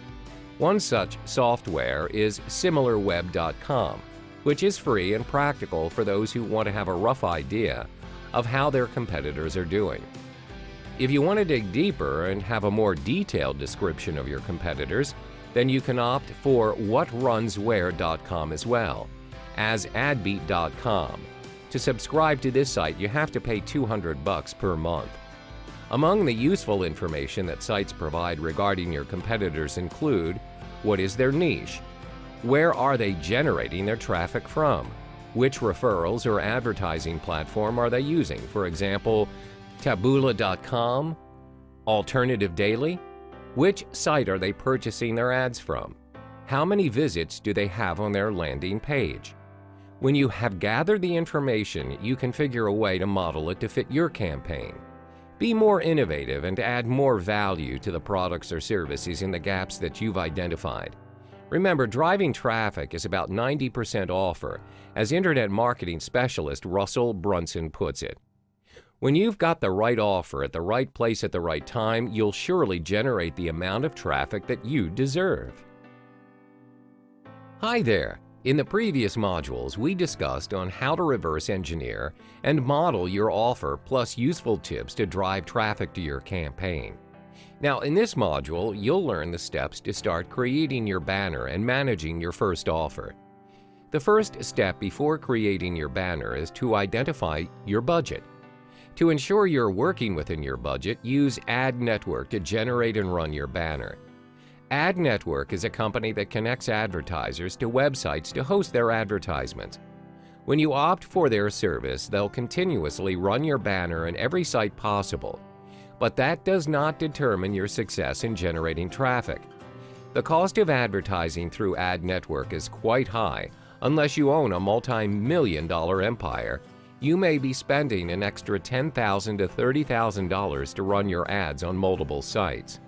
One such software is similarweb.com, which is free and practical for those who want to have a rough idea of how their competitors are doing. If you want to dig deeper and have a more detailed description of your competitors, then you can opt for whatrunswhere.com as well as adbeat.com. To subscribe to this site, you have to pay $200 per month. Among the useful information that sites provide regarding your competitors include: what is their niche? Where are they generating their traffic from? Which referrals or advertising platform are they using? For example, Taboola.com? Alternative Daily? Which site are they purchasing their ads from? How many visits do they have on their landing page? When you have gathered the information, you can figure a way to model it to fit your campaign. Be more innovative and add more value to the products or services in the gaps that you've identified. Remember, driving traffic is about 90% offer, as Internet marketing specialist Russell Brunson puts it. When you've got the right offer at the right place at the right time, you'll surely generate the amount of traffic that you deserve. Hi there! In the previous modules, we discussed on how to reverse engineer and model your offer, plus useful tips to drive traffic to your campaign. Now, in this module, you'll learn the steps to start creating your banner and managing your first offer. The first step before creating your banner is to identify your budget. To ensure you're working within your budget, use Ad Network to generate and run your banner. Ad Network is a company that connects advertisers to websites to host their advertisements. When you opt for their service, they'll continuously run your banner in every site possible. But that does not determine your success in generating traffic. The cost of advertising through Ad Network is quite high. Unless you own a multi-million-dollar empire, you may be spending an extra $10,000 to $30,000 to run your ads on multiple sites.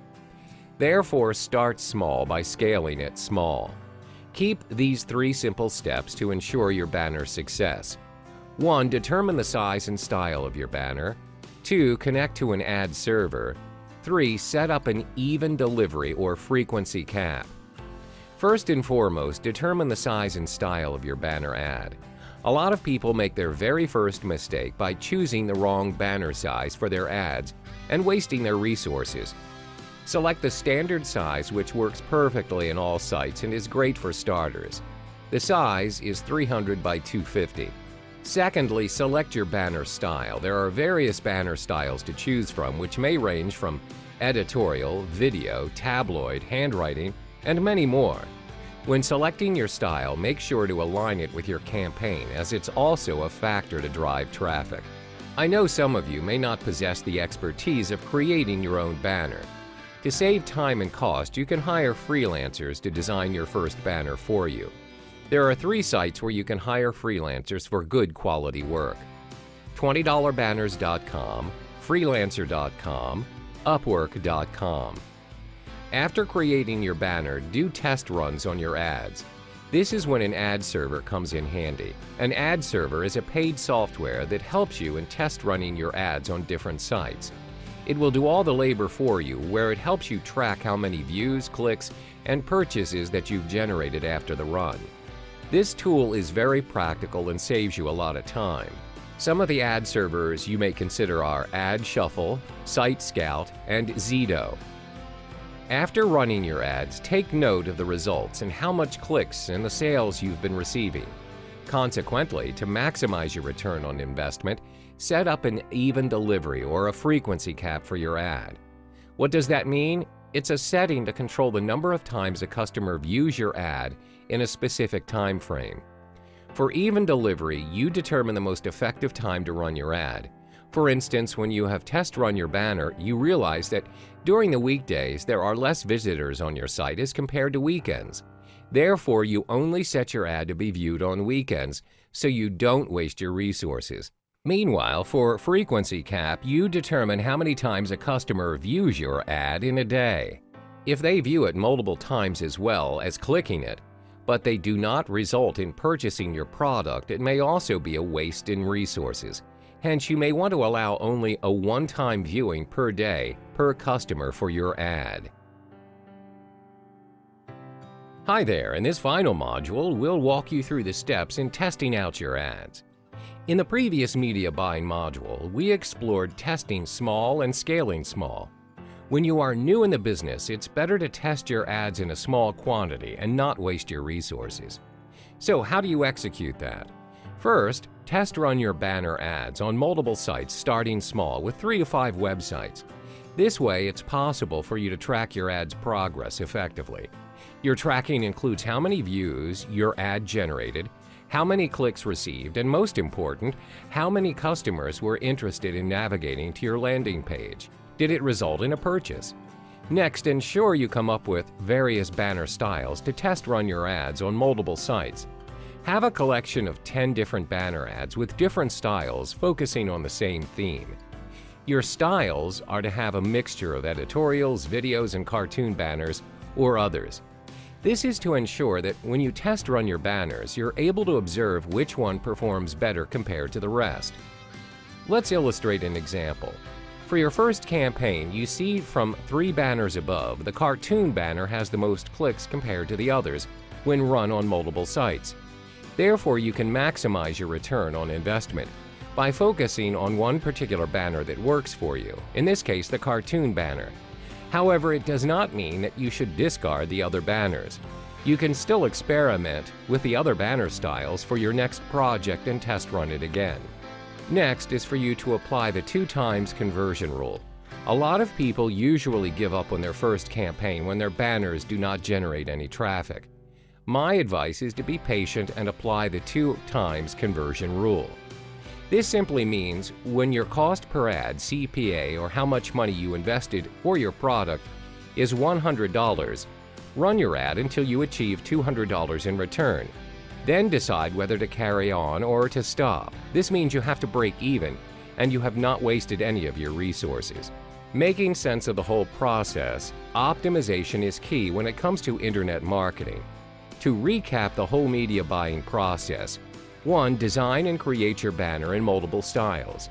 Therefore, start small by scaling it small. Keep these 3 simple steps to ensure your banner's success. 1. Determine the size and style of your banner. 2. Connect to an ad server. 3. Set up an even delivery or frequency cap. First and foremost, determine the size and style of your banner ad. A lot of people make their very first mistake by choosing the wrong banner size for their ads and wasting their resources. Select the standard size, which works perfectly in all sites and is great for starters. The size is 300 by 250. Secondly, select your banner style. There are various banner styles to choose from, which may range from editorial, video, tabloid, handwriting, and many more. When selecting your style, make sure to align it with your campaign, as it's also a factor to drive traffic. I know some of you may not possess the expertise of creating your own banner. To save time and cost, you can hire freelancers to design your first banner for you. There are 3 sites where you can hire freelancers for good quality work: $20banners.com, freelancer.com, upwork.com. After creating your banner, do test runs on your ads. This is when an ad server comes in handy. An ad server is a paid software that helps you in test running your ads on different sites. It will do all the labor for you, where it helps you track how many views, clicks, and purchases that you've generated after the run. This tool is very practical and saves you a lot of time. Some of the ad servers you may consider are Ad Shuffle, Site Scout, and Zito. After running your ads, take note of the results and how much clicks and the sales you've been receiving. Consequently, to maximize your return on investment, set up an even delivery or a frequency cap for your ad. What does that mean? It's a setting to control the number of times a customer views your ad in a specific time frame. For even delivery, you determine the most effective time to run your ad. For instance, when you have test run your banner, you realize that during the weekdays there are less visitors on your site as compared to weekends. Therefore, you only set your ad to be viewed on weekends, so you don't waste your resources. Meanwhile, for frequency cap, you determine how many times a customer views your ad in a day. If they view it multiple times as well as clicking it, but they do not result in purchasing your product. It may also be a waste in resources. Hence, you may want to allow only a one-time viewing per day per customer for your ad. Hi there, in this final module, we'll walk you through the steps in testing out your ads. In the previous media buying module, we explored testing small and scaling small. When you are new in the business, it's better to test your ads in a small quantity and not waste your resources. So how do you execute that? First, test run your banner ads on multiple sites starting small with 3 to 5 websites. This way, it's possible for you to track your ad's progress effectively. Your tracking includes how many views your ad generated, how many clicks received, and most important, how many customers were interested in navigating to your landing page. Did it result in a purchase? Next, ensure you come up with various banner styles to test run your ads on multiple sites. Have a collection of 10 different banner ads with different styles focusing on the same theme. Your styles are to have a mixture of editorials, videos, and cartoon banners, or others. This is to ensure that when you test run your banners, you're able to observe which one performs better compared to the rest. Let's illustrate an example. For your first campaign, you see from 3 banners above, the cartoon banner has the most clicks compared to the others when run on multiple sites. Therefore, you can maximize your return on investment by focusing on one particular banner that works for you, in this case, the cartoon banner. However, it does not mean that you should discard the other banners. You can still experiment with the other banner styles for your next project and test run it again. Next is for you to apply the 2 times conversion rule. A lot of people usually give up on their first campaign when their banners do not generate any traffic. My advice is to be patient and apply the 2 times conversion rule. This simply means when your cost per ad, CPA, or how much money you invested for your product is $100, run your ad until you achieve $200 in return. Then decide whether to carry on or to stop. This means you have to break even and you have not wasted any of your resources. Making sense of the whole process, optimization is key when it comes to internet marketing. To recap the whole media buying process: 1. Design and create your banner in multiple styles.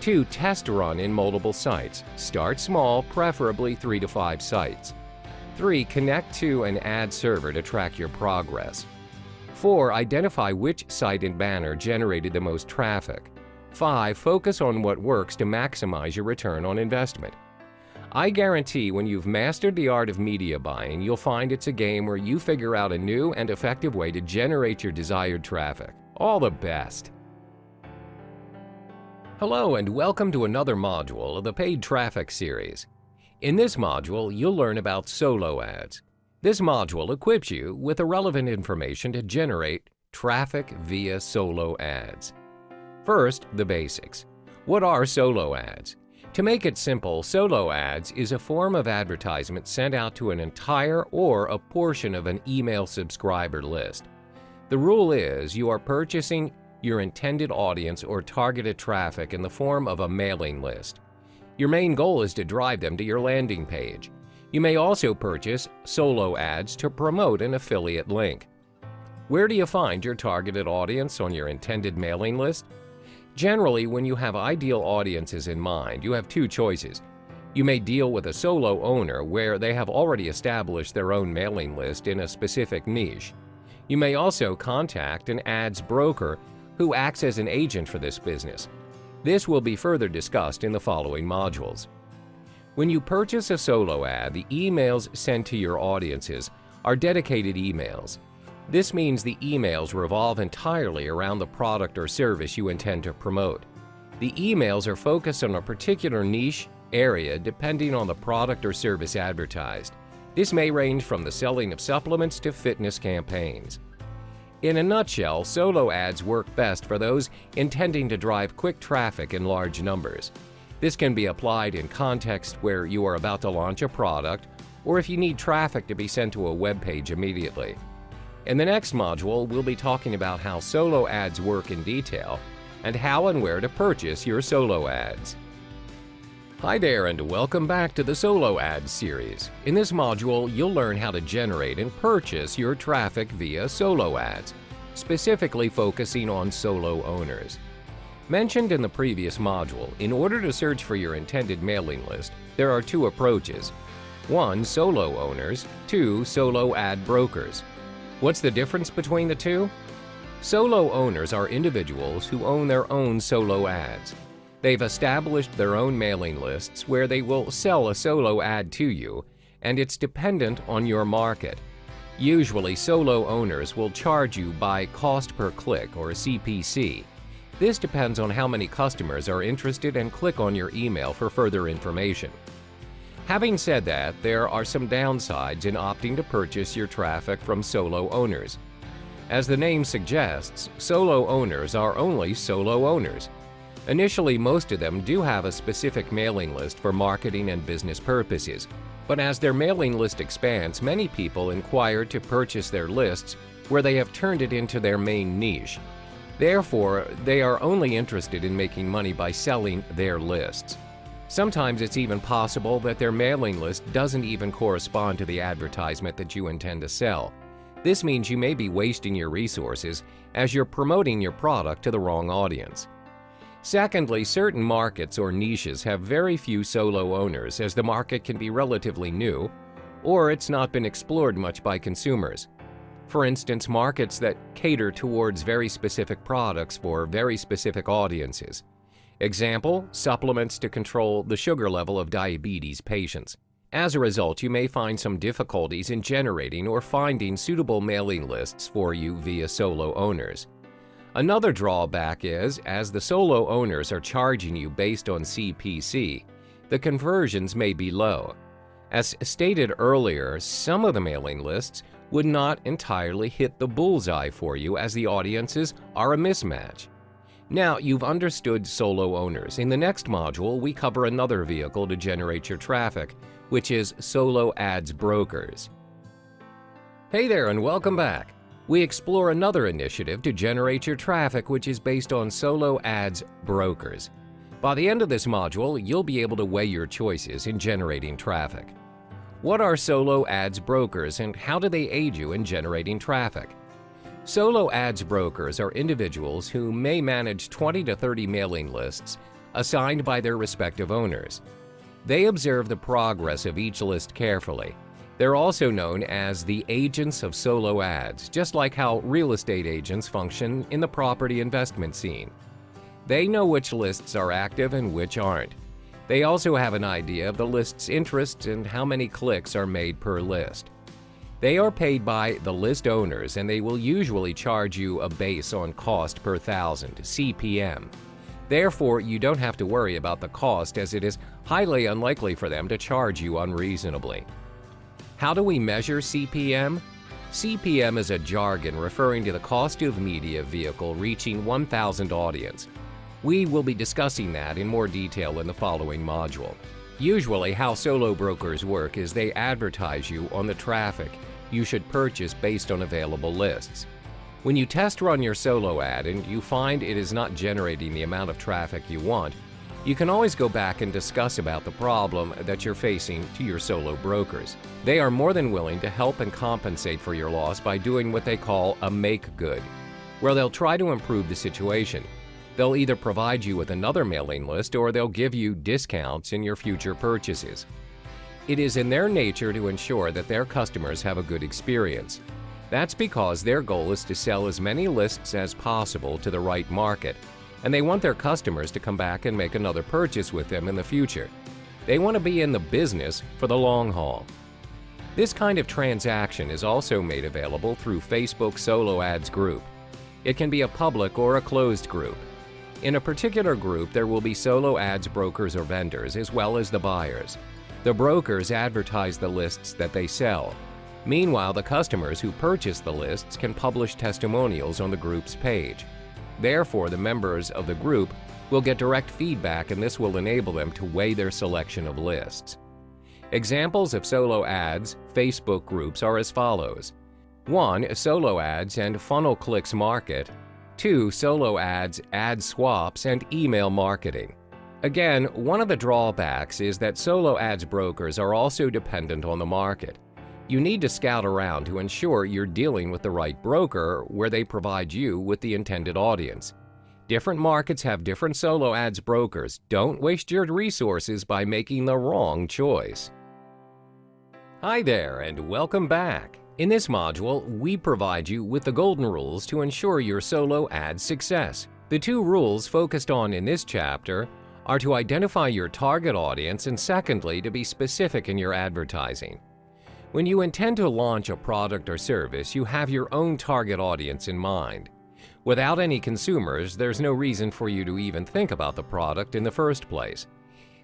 2. Test run in multiple sites. Start small, preferably 3 to 5 sites. 3. Connect to an ad server to track your progress. 4. Identify which site and banner generated the most traffic. 5. Focus on what works to maximize your return on investment. I guarantee when you've mastered the art of media buying, you'll find it's a game where you figure out a new and effective way to generate your desired traffic. All the best! Hello and welcome to another module of the Paid Traffic series. In this module, you'll learn about solo ads. This module equips you with the relevant information to generate traffic via solo ads. First, the basics. What are solo ads? To make it simple, solo ads is a form of advertisement sent out to an entire or a portion of an email subscriber list. The rule is you are purchasing your intended audience or targeted traffic in the form of a mailing list. Your main goal is to drive them to your landing page. You may also purchase solo ads to promote an affiliate link. Where do you find your targeted audience on your intended mailing list? Generally, when you have ideal audiences in mind, you have 2 choices. You may deal with a solo owner where they have already established their own mailing list in a specific niche. You may also contact an ads broker who acts as an agent for this business. This will be further discussed in the following modules. When you purchase a solo ad, the emails sent to your audiences are dedicated emails. This means the emails revolve entirely around the product or service you intend to promote. The emails are focused on a particular niche area depending on the product or service advertised. This may range from the selling of supplements to fitness campaigns. In a nutshell, solo ads work best for those intending to drive quick traffic in large numbers. This can be applied in context where you are about to launch a product or if you need traffic to be sent to a web page immediately. In the next module, we'll be talking about how solo ads work in detail and how and where to purchase your solo ads. Hi there and welcome back to the Solo Ads series. In this module, you'll learn how to generate and purchase your traffic via solo ads, specifically focusing on solo owners. Mentioned in the previous module, in order to search for your intended mailing list, there are two approaches. 1. Solo owners. 2. Solo ad brokers. What's the difference between the two? Solo owners are individuals who own their own solo ads. They've established their own mailing lists where they will sell a solo ad to you, and it's dependent on your market. Usually, solo owners will charge you by cost per click or CPC. This depends on how many customers are interested and click on your email for further information. Having said that, there are some downsides in opting to purchase your traffic from solo owners. As the name suggests, solo owners are only solo owners. Initially, most of them do have a specific mailing list for marketing and business purposes, but as their mailing list expands, many people inquire to purchase their lists where they have turned it into their main niche. Therefore, they are only interested in making money by selling their lists. Sometimes it's even possible that their mailing list doesn't even correspond to the advertisement that you intend to sell. This means you may be wasting your resources as you're promoting your product to the wrong audience. Secondly, certain markets or niches have very few solo owners as the market can be relatively new, or it's not been explored much by consumers. For instance, markets that cater towards very specific products for very specific audiences. Example, supplements to control the sugar level of diabetes patients. As a result, you may find some difficulties in generating or finding suitable mailing lists for you via solo owners. Another drawback is, as the solo owners are charging you based on CPC, the conversions may be low. As stated earlier, some of the mailing lists would not entirely hit the bullseye for you as the audiences are a mismatch. Now you've understood solo owners. In the next module, we cover another vehicle to generate your traffic, which is solo ads brokers. Hey there and welcome back. We explore another initiative to generate your traffic which is based on solo ads brokers. By the end of this module, you'll be able to weigh your choices in generating traffic. What are solo ads brokers and how do they aid you in generating traffic? Solo ads brokers are individuals who may manage 20 to 30 mailing lists assigned by their respective owners. They observe the progress of each list carefully. They're also known as the agents of solo ads, just like how real estate agents function in the property investment scene. They know which lists are active and which aren't. They also have an idea of the list's interests and how many clicks are made per list. They are paid by the list owners and they will usually charge you a base on cost per thousand, CPM. Therefore, you don't have to worry about the cost as it is highly unlikely for them to charge you unreasonably. How do we measure CPM? CPM is a jargon referring to the cost of media vehicle reaching 1,000 audience. We will be discussing that in more detail in the following module. Usually, how solo brokers work is they advertise you on the traffic you should purchase based on available lists. When you test run your solo ad and you find it is not generating the amount of traffic you want, you can always go back and discuss about the problem that you're facing to your solo brokers. They are more than willing to help and compensate for your loss by doing what they call a make good, where they'll try to improve the situation. They'll either provide you with another mailing list or they'll give you discounts in your future purchases. It is in their nature to ensure that their customers have a good experience. That's because their goal is to sell as many lists as possible to the right market, and they want their customers to come back and make another purchase with them in the future. They want to be in the business for the long haul. This kind of transaction is also made available through Facebook Solo Ads Group. It can be a public or a closed group. In a particular group, there will be solo ads brokers or vendors as well as the buyers. The brokers advertise the lists that they sell. Meanwhile, the customers who purchase the lists can publish testimonials on the group's page. Therefore, the members of the group will get direct feedback and this will enable them to weigh their selection of lists. Examples of solo ads Facebook groups are as follows. 1. Solo ads and funnel clicks market. 2. Solo ads, ad swaps, and email marketing. Again, one of the drawbacks is that solo ads brokers are also dependent on the market. You need to scout around to ensure you're dealing with the right broker where they provide you with the intended audience. Different markets have different solo ads brokers. Don't waste your resources by making the wrong choice. Hi there and welcome back. In this module, we provide you with the golden rules to ensure your solo ad success. The two rules focused on in this chapter are to identify your target audience and secondly, to be specific in your advertising. When you intend to launch a product or service, you have your own target audience in mind. Without any consumers, there's no reason for you to even think about the product in the first place.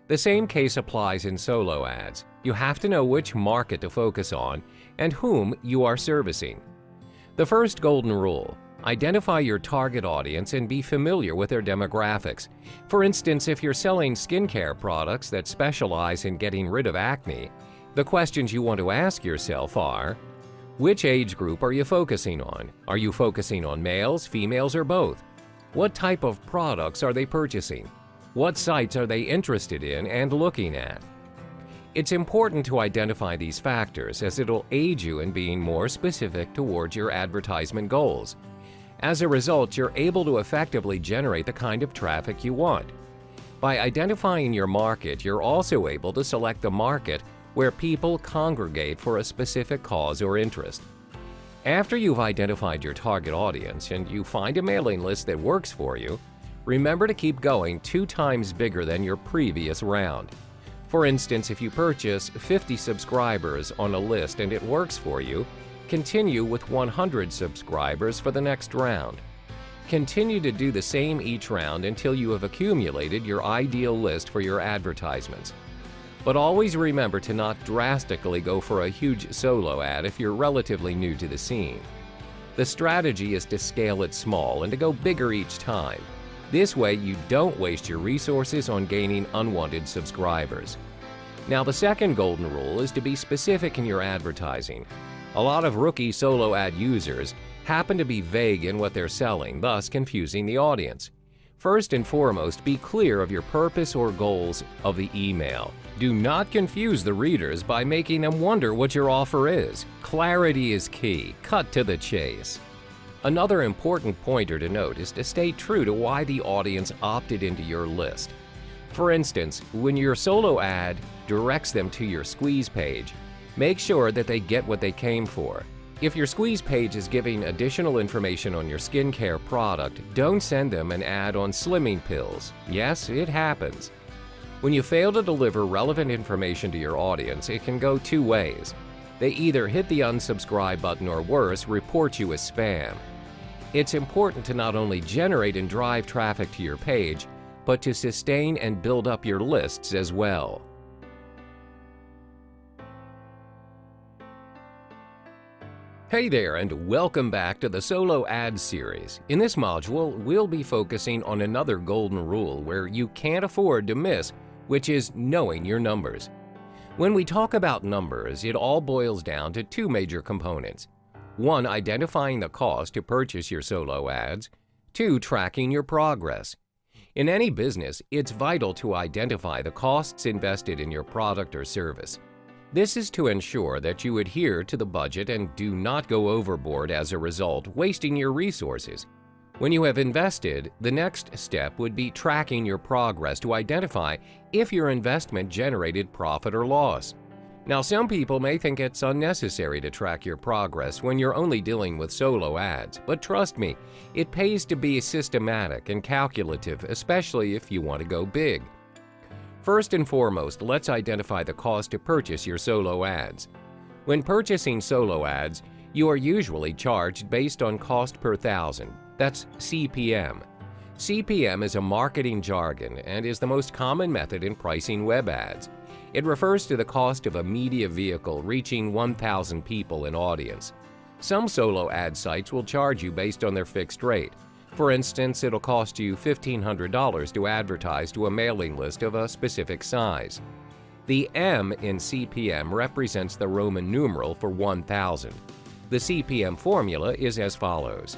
The same case applies in solo ads. You have to know which market to focus on and whom you are servicing. The first golden rule: identify your target audience and be familiar with their demographics. For instance, if you're selling skincare products that specialize in getting rid of acne, the questions you want to ask yourself are: which age group are you focusing on? Are you focusing on males, females, or both? What type of products are they purchasing? What sites are they interested in and looking at? It's important to identify these factors as it'll aid you in being more specific towards your advertisement goals. As a result, you're able to effectively generate the kind of traffic you want. By identifying your market, you're also able to select the market where people congregate for a specific cause or interest. After you've identified your target audience and you find a mailing list that works for you, remember to keep going 2 times bigger than your previous round. For instance, if you purchase 50 subscribers on a list and it works for you, continue with 100 subscribers for the next round. Continue to do the same each round until you have accumulated your ideal list for your advertisements. But always remember to not drastically go for a huge solo ad if you're relatively new to the scene. The strategy is to scale it small and to go bigger each time. This way you don't waste your resources on gaining unwanted subscribers. Now, the second golden rule is to be specific in your advertising. A lot of rookie solo ad users happen to be vague in what they're selling, thus confusing the audience. First and foremost, be clear of your purpose or goals of the email. Do not confuse the readers by making them wonder what your offer is. Clarity is key. Cut to the chase. Another important pointer to note is to stay true to why the audience opted into your list. For instance, when your solo ad directs them to your squeeze page, make sure that they get what they came for. If your squeeze page is giving additional information on your skincare product, don't send them an ad on slimming pills. Yes, it happens. When you fail to deliver relevant information to your audience, it can go 2 ways. They either hit the unsubscribe button or worse, report you as spam. It's important to not only generate and drive traffic to your page, but to sustain and build up your lists as well. Hey there and welcome back to the Solo Ads series. In this module, we'll be focusing on another golden rule where you can't afford to miss, which is knowing your numbers. When we talk about numbers, it all boils down to 2 major components. 1, identifying the cost to purchase your solo ads. 2, tracking your progress. In any business, it's vital to identify the costs invested in your product or service. This is to ensure that you adhere to the budget and do not go overboard as a result, wasting your resources. When you have invested, the next step would be tracking your progress to identify if your investment generated profit or loss. Now, some people may think it's unnecessary to track your progress when you're only dealing with solo ads, but trust me, it pays to be systematic and calculative, especially if you want to go big. First and foremost, let's identify the cost to purchase your solo ads. When purchasing solo ads, you are usually charged based on cost per thousand. That's CPM. CPM is a marketing jargon and is the most common method in pricing web ads. It refers to the cost of a media vehicle reaching 1,000 people in audience. Some solo ad sites will charge you based on their fixed rate. For instance, it'll cost you $1,500 to advertise to a mailing list of a specific size. The M in CPM represents the Roman numeral for 1,000. The CPM formula is as follows: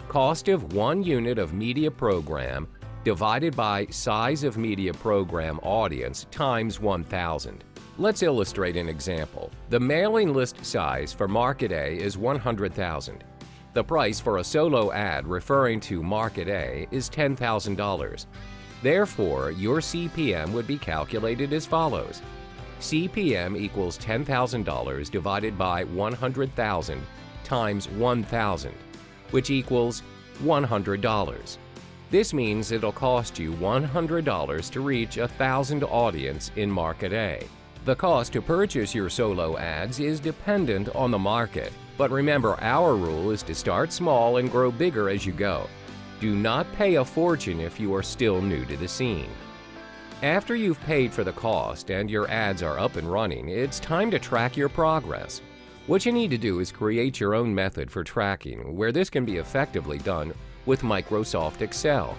cost of 1 unit of media program divided by size of media program audience times 1,000. Let's illustrate an example. The mailing list size for Market A is 100,000. The price for a solo ad referring to Market A is $10,000. Therefore, your CPM would be calculated as follows. CPM equals $10,000 divided by 100,000 times 1,000, which equals $100. This means it'll cost you $100 to reach 1,000 audience in Market A. The cost to purchase your solo ads is dependent on the market, but remember, our rule is to start small and grow bigger as you go. Do not pay a fortune if you are still new to the scene. After you've paid for the cost and your ads are up and running, it's time to track your progress. What you need to do is create your own method for tracking, where this can be effectively done with Microsoft Excel.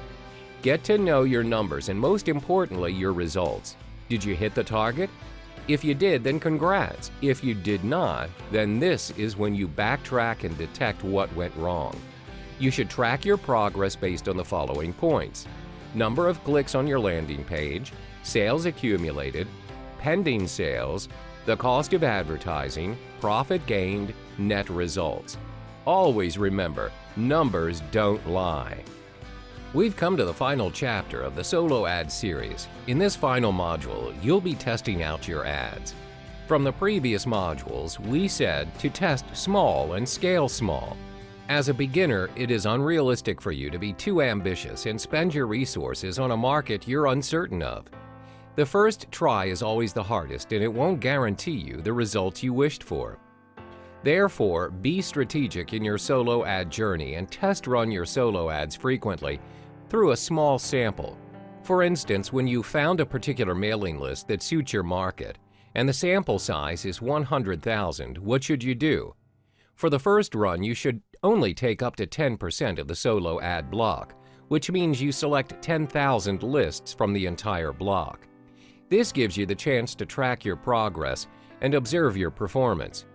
Get to know your numbers and, most importantly, your results. Did you hit the target? If you did, then congrats. If you did not, then this is when you backtrack and detect what went wrong. You should track your progress based on the following points: number of clicks on your landing page, sales accumulated, pending sales, the cost of advertising, profit gained, net results. Always remember, numbers don't lie. We've come to the final chapter of the Solo Ad series. In this final module, you'll be testing out your ads. From the previous modules, we said to test small and scale small. As a beginner, it is unrealistic for you to be too ambitious and spend your resources on a market you're uncertain of. The first try is always the hardest, and it won't guarantee you the results you wished for. Therefore, be strategic in your solo ad journey and test run your solo ads frequently through a small sample. For instance, when you found a particular mailing list that suits your market and the sample size is 100,000, what should you do? For the first run, you should only take up to 10% of the solo ad block, which means you select 10,000 lists from the entire block. This gives you the chance to track your progress and observe your performance.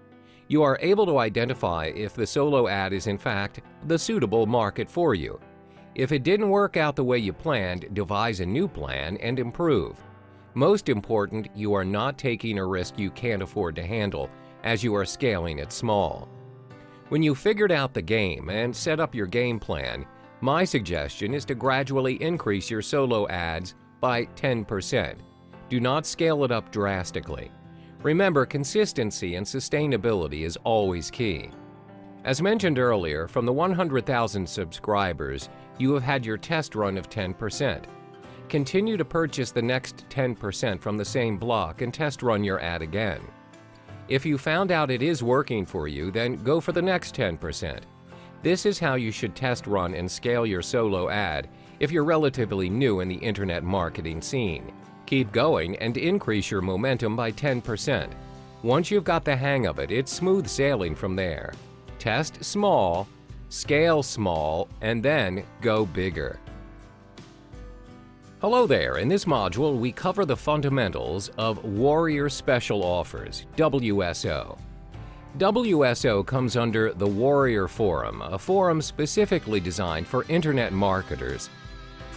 You are able to identify if the solo ad is in fact the suitable market for you. If it didn't work out the way you planned, devise a new plan and improve. Most important, you are not taking a risk you can't afford to handle as you are scaling it small. When you figured out the game and set up your game plan, my suggestion is to gradually increase your solo ads by 10%. Do not scale it up drastically. Remember, consistency and sustainability is always key. As mentioned earlier, from the 100,000 subscribers, you have had your test run of 10%. Continue to purchase the next 10% from the same block and test run your ad again. If you found out it is working for you, then go for the next 10%. This is how you should test run and scale your solo ad if you're relatively new in the internet marketing scene. Keep going and increase your momentum by 10%. Once you've got the hang of it, it's smooth sailing from there. Test small, scale small, and then go bigger. Hello there. In this module, we cover the fundamentals of Warrior Special Offers, WSO. WSO comes under the Warrior Forum, a forum specifically designed for internet marketers.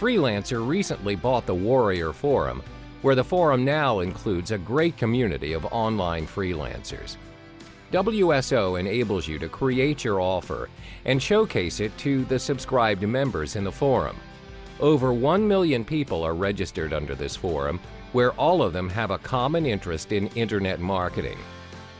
Freelancer recently bought the Warrior Forum, where the forum now includes a great community of online freelancers. WSO enables you to create your offer and showcase it to the subscribed members in the forum. Over 1 million people are registered under this forum, where all of them have a common interest in internet marketing.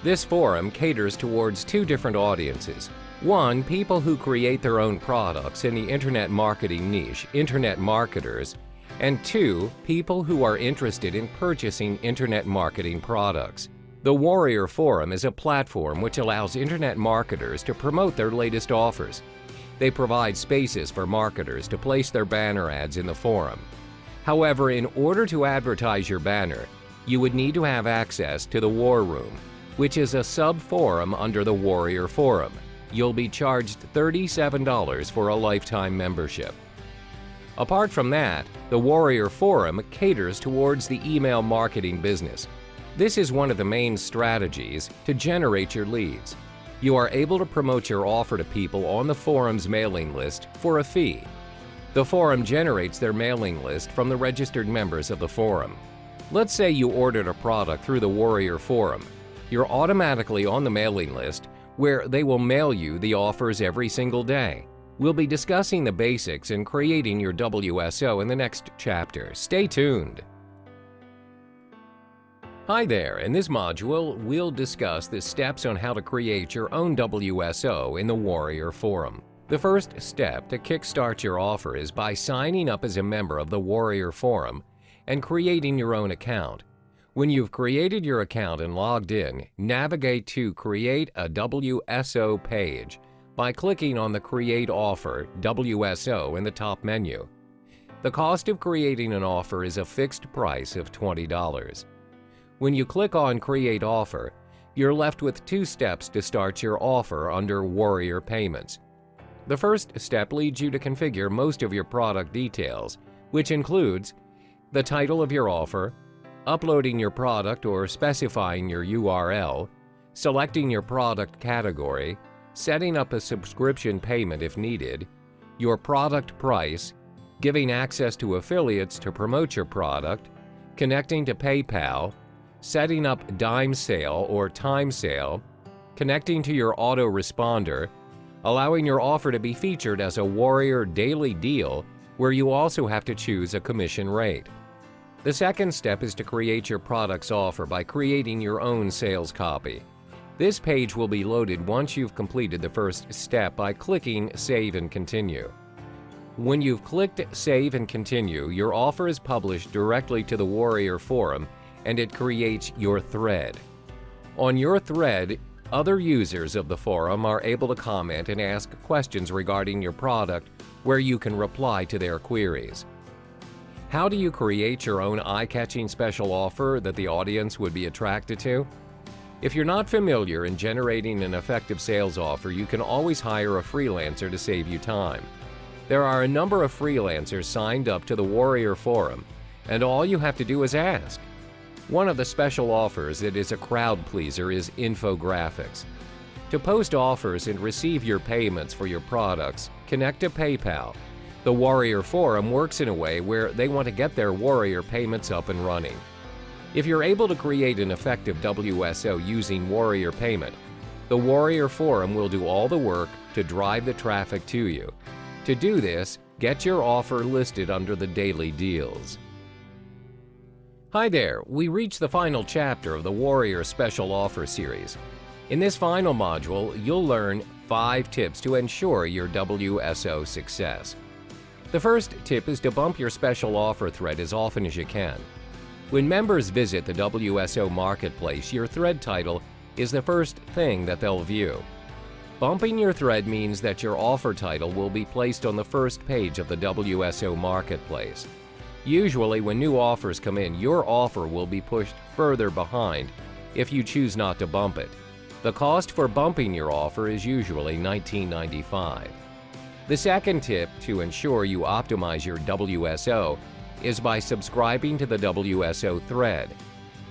This forum caters towards two different audiences. One, people who create their own products in the internet marketing niche, internet marketers, and two, people who are interested in purchasing internet marketing products. The Warrior Forum is a platform which allows internet marketers to promote their latest offers. They provide spaces for marketers to place their banner ads in the forum. However, in order to advertise your banner, you would need to have access to the War Room, which is a sub-forum under the Warrior Forum. You'll be charged $37 for a lifetime membership. Apart from that, the Warrior Forum caters towards the email marketing business. This is one of the main strategies to generate your leads. You are able to promote your offer to people on the forum's mailing list for a fee. The forum generates their mailing list from the registered members of the forum. Let's say you ordered a product through the Warrior Forum. You're automatically on the mailing list where they will mail you the offers every single day. We'll be discussing the basics in creating your WSO in the next chapter. Stay tuned. Hi there, in this module, we'll discuss the steps on how to create your own WSO in the Warrior Forum. The first step to kickstart your offer is by signing up as a member of the Warrior Forum and creating your own account. When you've created your account and logged in, navigate to Create a WSO page by clicking on the Create Offer WSO in the top menu. The cost of creating an offer is a fixed price of $20. When you click on Create Offer, you're left with 2 steps to start your offer under Warrior Payments. The first step leads you to configure most of your product details, which includes the title of your offer, uploading your product or specifying your URL, selecting your product category, setting up a subscription payment if needed, your product price, giving access to affiliates to promote your product, connecting to PayPal, setting up dime sale or time sale, connecting to your autoresponder, allowing your offer to be featured as a Warrior Daily Deal where you also have to choose a commission rate. The second step is to create your product's offer by creating your own sales copy. This page will be loaded once you've completed the first step by clicking Save and Continue. When you've clicked Save and Continue, your offer is published directly to the Warrior Forum and it creates your thread. On your thread, other users of the forum are able to comment and ask questions regarding your product where you can reply to their queries. How do you create your own eye-catching special offer that the audience would be attracted to? If you're not familiar in generating an effective sales offer, you can always hire a freelancer to save you time. There are a number of freelancers signed up to the Warrior Forum, and all you have to do is ask. One of the special offers that is a crowd pleaser is infographics. To post offers and receive your payments for your products, connect to PayPal. The Warrior Forum works in a way where they want to get their Warrior payments up and running. If you're able to create an effective WSO using Warrior Payment, the Warrior Forum will do all the work to drive the traffic to you. To do this, get your offer listed under the daily deals. Hi there, we reached the final chapter of the Warrior Special Offer series. In this final module, you'll learn 5 tips to ensure your WSO success. The first tip is to bump your special offer thread as often as you can. When members visit the WSO marketplace, your thread title is the first thing that they'll view. Bumping your thread means that your offer title will be placed on the first page of the WSO marketplace. Usually, when new offers come in, your offer will be pushed further behind if you choose not to bump it. The cost for bumping your offer is usually $19.95. The second tip to ensure you optimize your WSO is by subscribing to the WSO thread.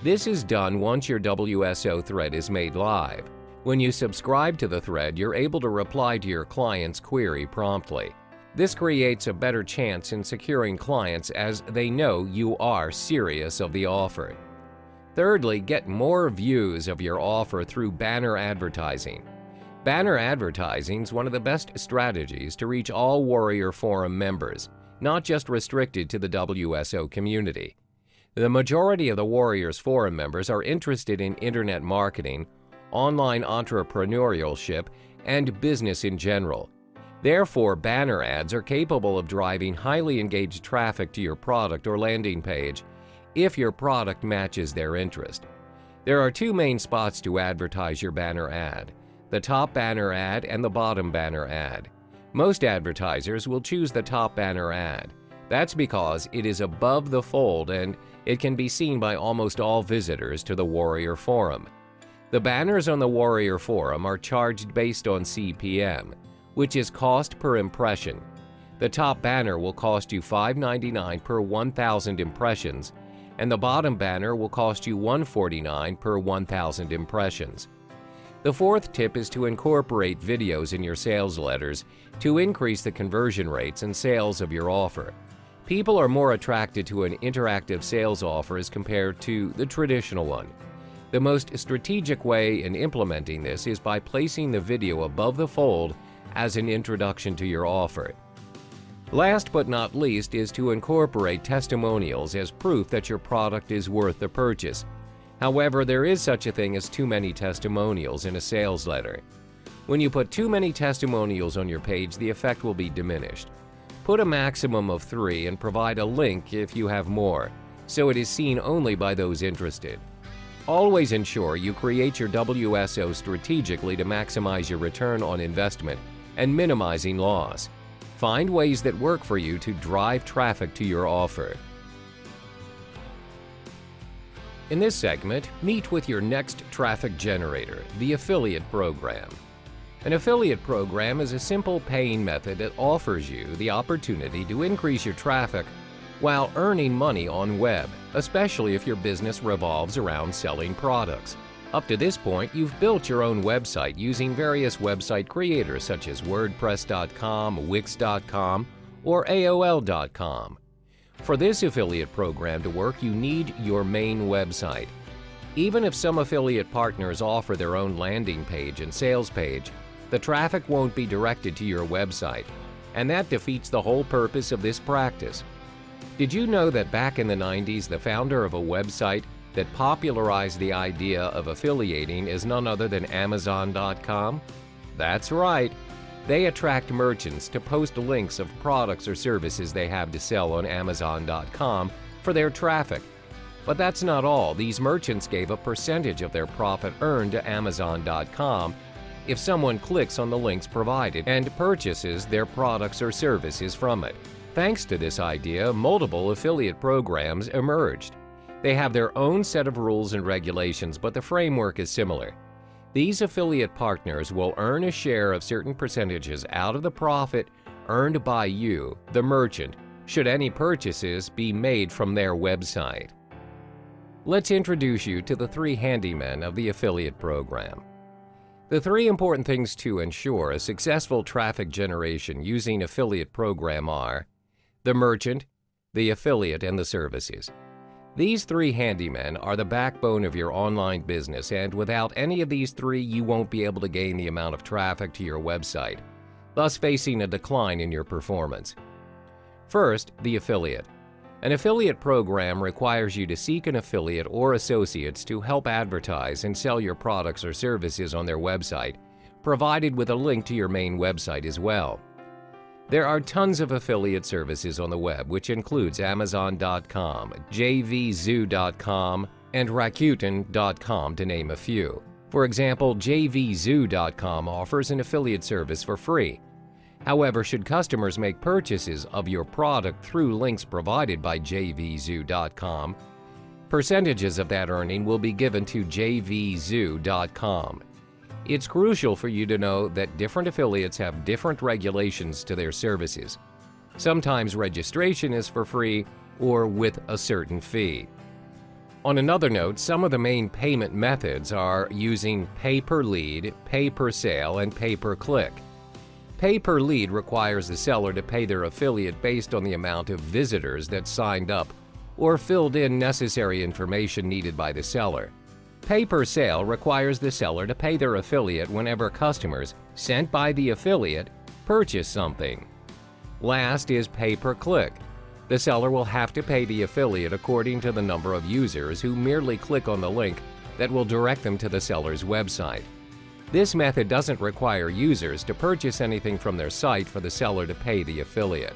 This is done once your WSO thread is made live. When you subscribe to the thread, you're able to reply to your client's query promptly. This creates a better chance in securing clients as they know you are serious of the offer. Thirdly, get more views of your offer through banner advertising. Banner advertising is one of the best strategies to reach all Warrior Forum members, not just restricted to the WSO community. The majority of the Warriors Forum members are interested in internet marketing, online entrepreneurship, and business in general. Therefore, banner ads are capable of driving highly engaged traffic to your product or landing page if your product matches their interest. There are 2 main spots to advertise your banner ad: the top banner ad and the bottom banner ad. Most advertisers will choose the top banner ad. That's because it is above the fold and it can be seen by almost all visitors to the Warrior Forum. The banners on the Warrior Forum are charged based on CPM, which is cost per impression. The top banner will cost you $5.99 per 1,000 impressions, and the bottom banner will cost you $1.49 per 1,000 impressions. The fourth tip is to incorporate videos in your sales letters to increase the conversion rates and sales of your offer. People are more attracted to an interactive sales offer as compared to the traditional one. The most strategic way in implementing this is by placing the video above the fold as an introduction to your offer. Last but not least is to incorporate testimonials as proof that your product is worth the purchase. However, there is such a thing as too many testimonials in a sales letter. When you put too many testimonials on your page, the effect will be diminished. Put a maximum of 3 and provide a link if you have more, so it is seen only by those interested. Always ensure you create your WSO strategically to maximize your return on investment and minimizing loss. Find ways that work for you to drive traffic to your offer. In this segment, meet with your next traffic generator, the affiliate program. An affiliate program is a simple paying method that offers you the opportunity to increase your traffic while earning money on web, especially if your business revolves around selling products. Up to this point, you've built your own website using various website creators such as WordPress.com, Wix.com, or AOL.com. For this affiliate program to work, you need your main website. Even if some affiliate partners offer their own landing page and sales page, the traffic won't be directed to your website, and that defeats the whole purpose of this practice. Did you know that back in the 90s, the founder of a website that popularized the idea of affiliating is none other than Amazon.com? That's right. They attract merchants to post links of products or services they have to sell on Amazon.com for their traffic. But that's not all. These merchants gave a percentage of their profit earned to Amazon.com if someone clicks on the links provided and purchases their products or services from it. Thanks to this idea, multiple affiliate programs emerged. They have their own set of rules and regulations, but the framework is similar. These affiliate partners will earn a share of certain percentages out of the profit earned by you, the merchant, should any purchases be made from their website. Let's introduce you to the 3 handymen of the affiliate program. The 3 important things to ensure a successful traffic generation using affiliate program are the merchant, the affiliate, and the services. These 3 handymen are the backbone of your online business, and without any of these 3, you won't be able to gain the amount of traffic to your website, thus facing a decline in your performance. First, the affiliate. An affiliate program requires you to seek an affiliate or associates to help advertise and sell your products or services on their website, provided with a link to your main website as well. There are tons of affiliate services on the web, which includes Amazon.com, JVZoo.com, and Rakuten.com, to name a few. For example, JVZoo.com offers an affiliate service for free. However, should customers make purchases of your product through links provided by JVZoo.com, percentages of that earning will be given to JVZoo.com. It's crucial for you to know that different affiliates have different regulations to their services. Sometimes registration is for free or with a certain fee. On another note, some of the main payment methods are using pay-per-lead, pay-per-sale, and pay-per-click. Pay-per-lead requires the seller to pay their affiliate based on the amount of visitors that signed up or filled in necessary information needed by the seller. Pay-per-sale requires the seller to pay their affiliate whenever customers sent by the affiliate purchase something. Last is pay-per-click. The seller will have to pay the affiliate according to the number of users who merely click on the link that will direct them to the seller's website. This method doesn't require users to purchase anything from their site for the seller to pay the affiliate.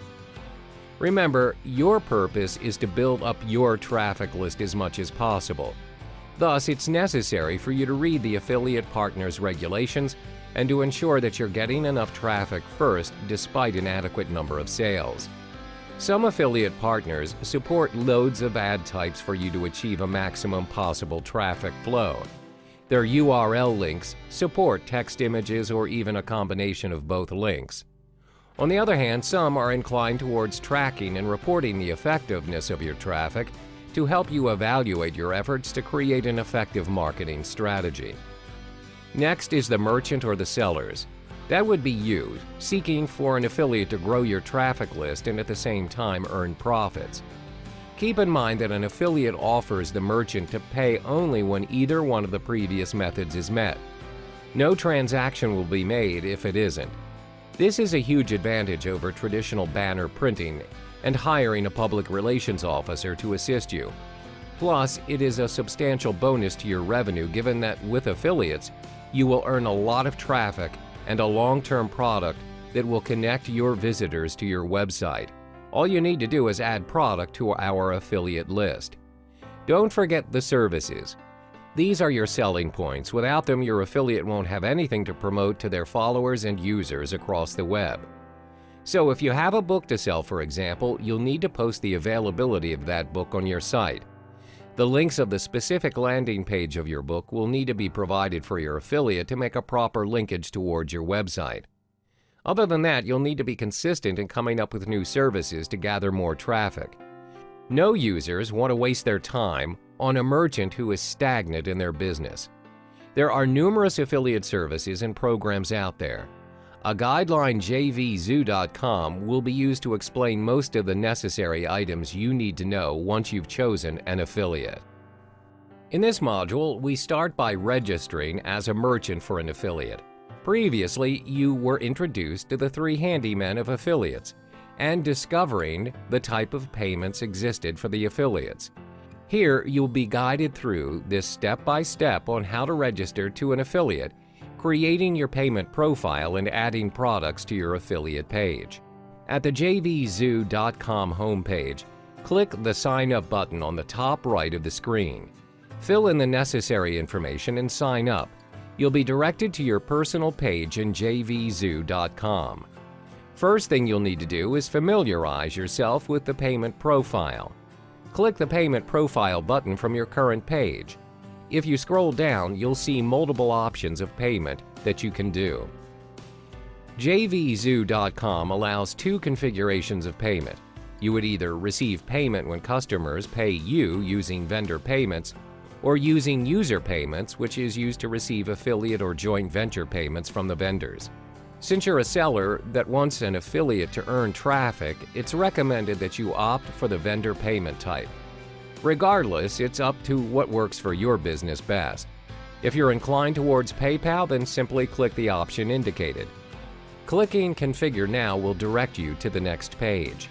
Remember, your purpose is to build up your traffic list as much as possible. Thus, it's necessary for you to read the affiliate partner's regulations and to ensure that you're getting enough traffic first despite an adequate number of sales. Some affiliate partners support loads of ad types for you to achieve a maximum possible traffic flow. Their URL links support text images or even a combination of both links. On the other hand, some are inclined towards tracking and reporting the effectiveness of your traffic to help you evaluate your efforts to create an effective marketing strategy. Next is the merchant or the sellers. That would be you, seeking for an affiliate to grow your traffic list and at the same time earn profits. Keep in mind that an affiliate offers the merchant to pay only when either one of the previous methods is met. No transaction will be made if it isn't. This is a huge advantage over traditional banner printing and hiring a public relations officer to assist you. Plus, it is a substantial bonus to your revenue given that with affiliates, you will earn a lot of traffic and a long-term product that will connect your visitors to your website. All you need to do is add product to our affiliate list. Don't forget the services. These are your selling points. Without them, your affiliate won't have anything to promote to their followers and users across the web. So if you have a book to sell, for example, you'll need to post the availability of that book on your site. The links of the specific landing page of your book will need to be provided for your affiliate to make a proper linkage towards your website. Other than that, you'll need to be consistent in coming up with new services to gather more traffic. No users want to waste their time on a merchant who is stagnant in their business. There are numerous affiliate services and programs out there. A guideline jvzoo.com will be used to explain most of the necessary items you need to know once you've chosen an affiliate. In this module, we start by registering as a merchant for an affiliate. Previously, you were introduced to the three handymen of affiliates and discovering the type of payments existed for the affiliates. Here, you'll be guided through this step-by-step on how to register to an affiliate, creating your payment profile and adding products to your affiliate page. At the jvzoo.com homepage, click the Sign Up button on the top right of the screen. Fill in the necessary information and sign up. You'll be directed to your personal page in jvzoo.com. First thing you'll need to do is familiarize yourself with the payment profile. Click the Payment Profile button from your current page. If you scroll down, you'll see multiple options of payment that you can do. jvzoo.com allows two configurations of payment. You would either receive payment when customers pay you using vendor payments, or using user payments, which is used to receive affiliate or joint venture payments from the vendors. Since you're a seller that wants an affiliate to earn traffic, it's recommended that you opt for the vendor payment type. Regardless, it's up to what works for your business best. If you're inclined towards PayPal, then simply click the option indicated. Clicking Configure Now will direct you to the next page.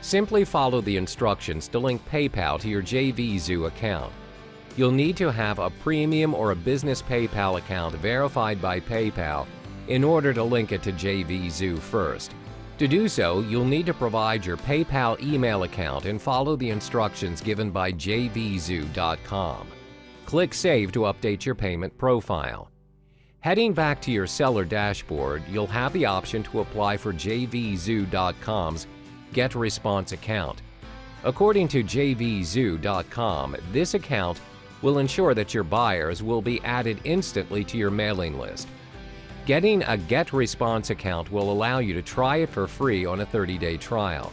Simply follow the instructions to link PayPal to your JVZoo account. You'll need to have a premium or a business PayPal account verified by PayPal in order to link it to JVZoo first. To do so, you'll need to provide your PayPal email account and follow the instructions given by jvzoo.com. Click Save to update your payment profile. Heading back to your seller dashboard, you'll have the option to apply for jvzoo.com's Get Response account. According to jvzoo.com, this account will ensure that your buyers will be added instantly to your mailing list. Getting a Get Response account will allow you to try it for free on a 30-day trial.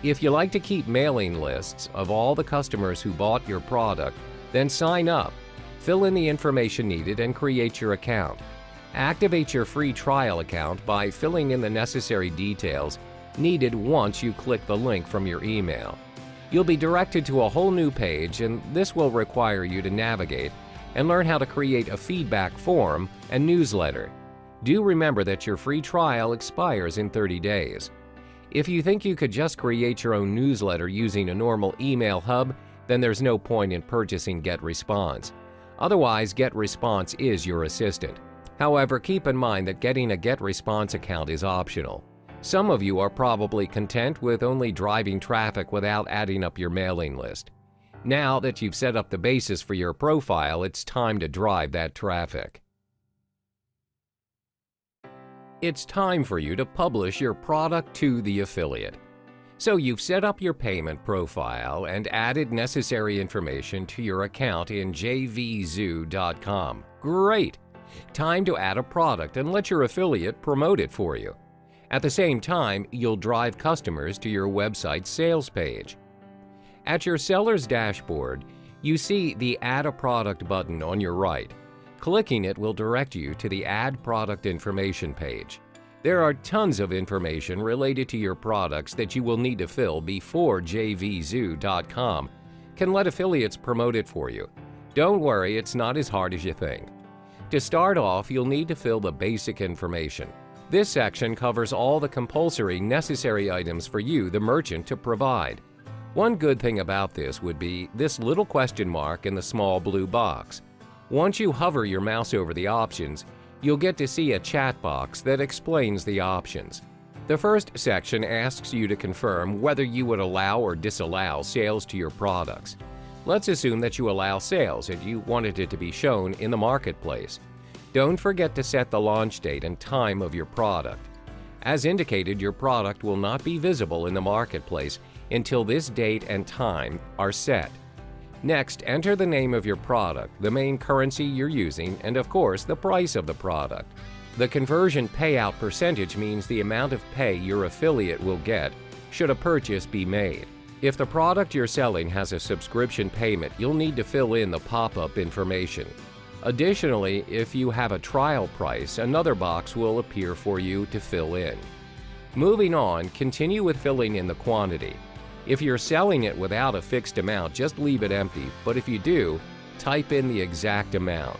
If you like to keep mailing lists of all the customers who bought your product, then sign up, fill in the information needed, and create your account. Activate your free trial account by filling in the necessary details needed once you click the link from your email. You'll be directed to a whole new page, and this will require you to navigate and learn how to create a feedback form and newsletter. Do remember that your free trial expires in 30 days. If you think you could just create your own newsletter using a normal email hub, then there's no point in purchasing Get Response. Otherwise, Get Response is your assistant. However, keep in mind that getting a Get Response account is optional. Some of you are probably content with only driving traffic without adding up your mailing list. Now that you've set up the basis for your profile, it's time to drive that traffic. It's time for you to publish your product to the affiliate. So you've set up your payment profile and added necessary information to your account in jvzoo.com. Great! Time to add a product and let your affiliate promote it for you. At the same time, you'll drive customers to your website's sales page. At your seller's dashboard, you see the Add a Product button on your right. Clicking it will direct you to the Add Product Information page. There are tons of information related to your products that you will need to fill before jvzoo.com can let affiliates promote it for you. Don't worry, it's not as hard as you think. To start off, you'll need to fill the basic information. This section covers all the compulsory necessary items for you, the merchant, to provide. One good thing about this would be this little question mark in the small blue box. Once you hover your mouse over the options, you'll get to see a chat box that explains the options. The first section asks you to confirm whether you would allow or disallow sales to your products. Let's assume that you allow sales and you wanted it to be shown in the marketplace. Don't forget to set the launch date and time of your product. As indicated, your product will not be visible in the marketplace until this date and time are set. Next, enter the name of your product, the main currency you're using, and of course, the price of the product. The conversion payout percentage means the amount of pay your affiliate will get should a purchase be made. If the product you're selling has a subscription payment, you'll need to fill in the pop-up information. Additionally, if you have a trial price, another box will appear for you to fill in. Moving on, continue with filling in the quantity. If you're selling it without a fixed amount, just leave it empty, but if you do, type in the exact amount.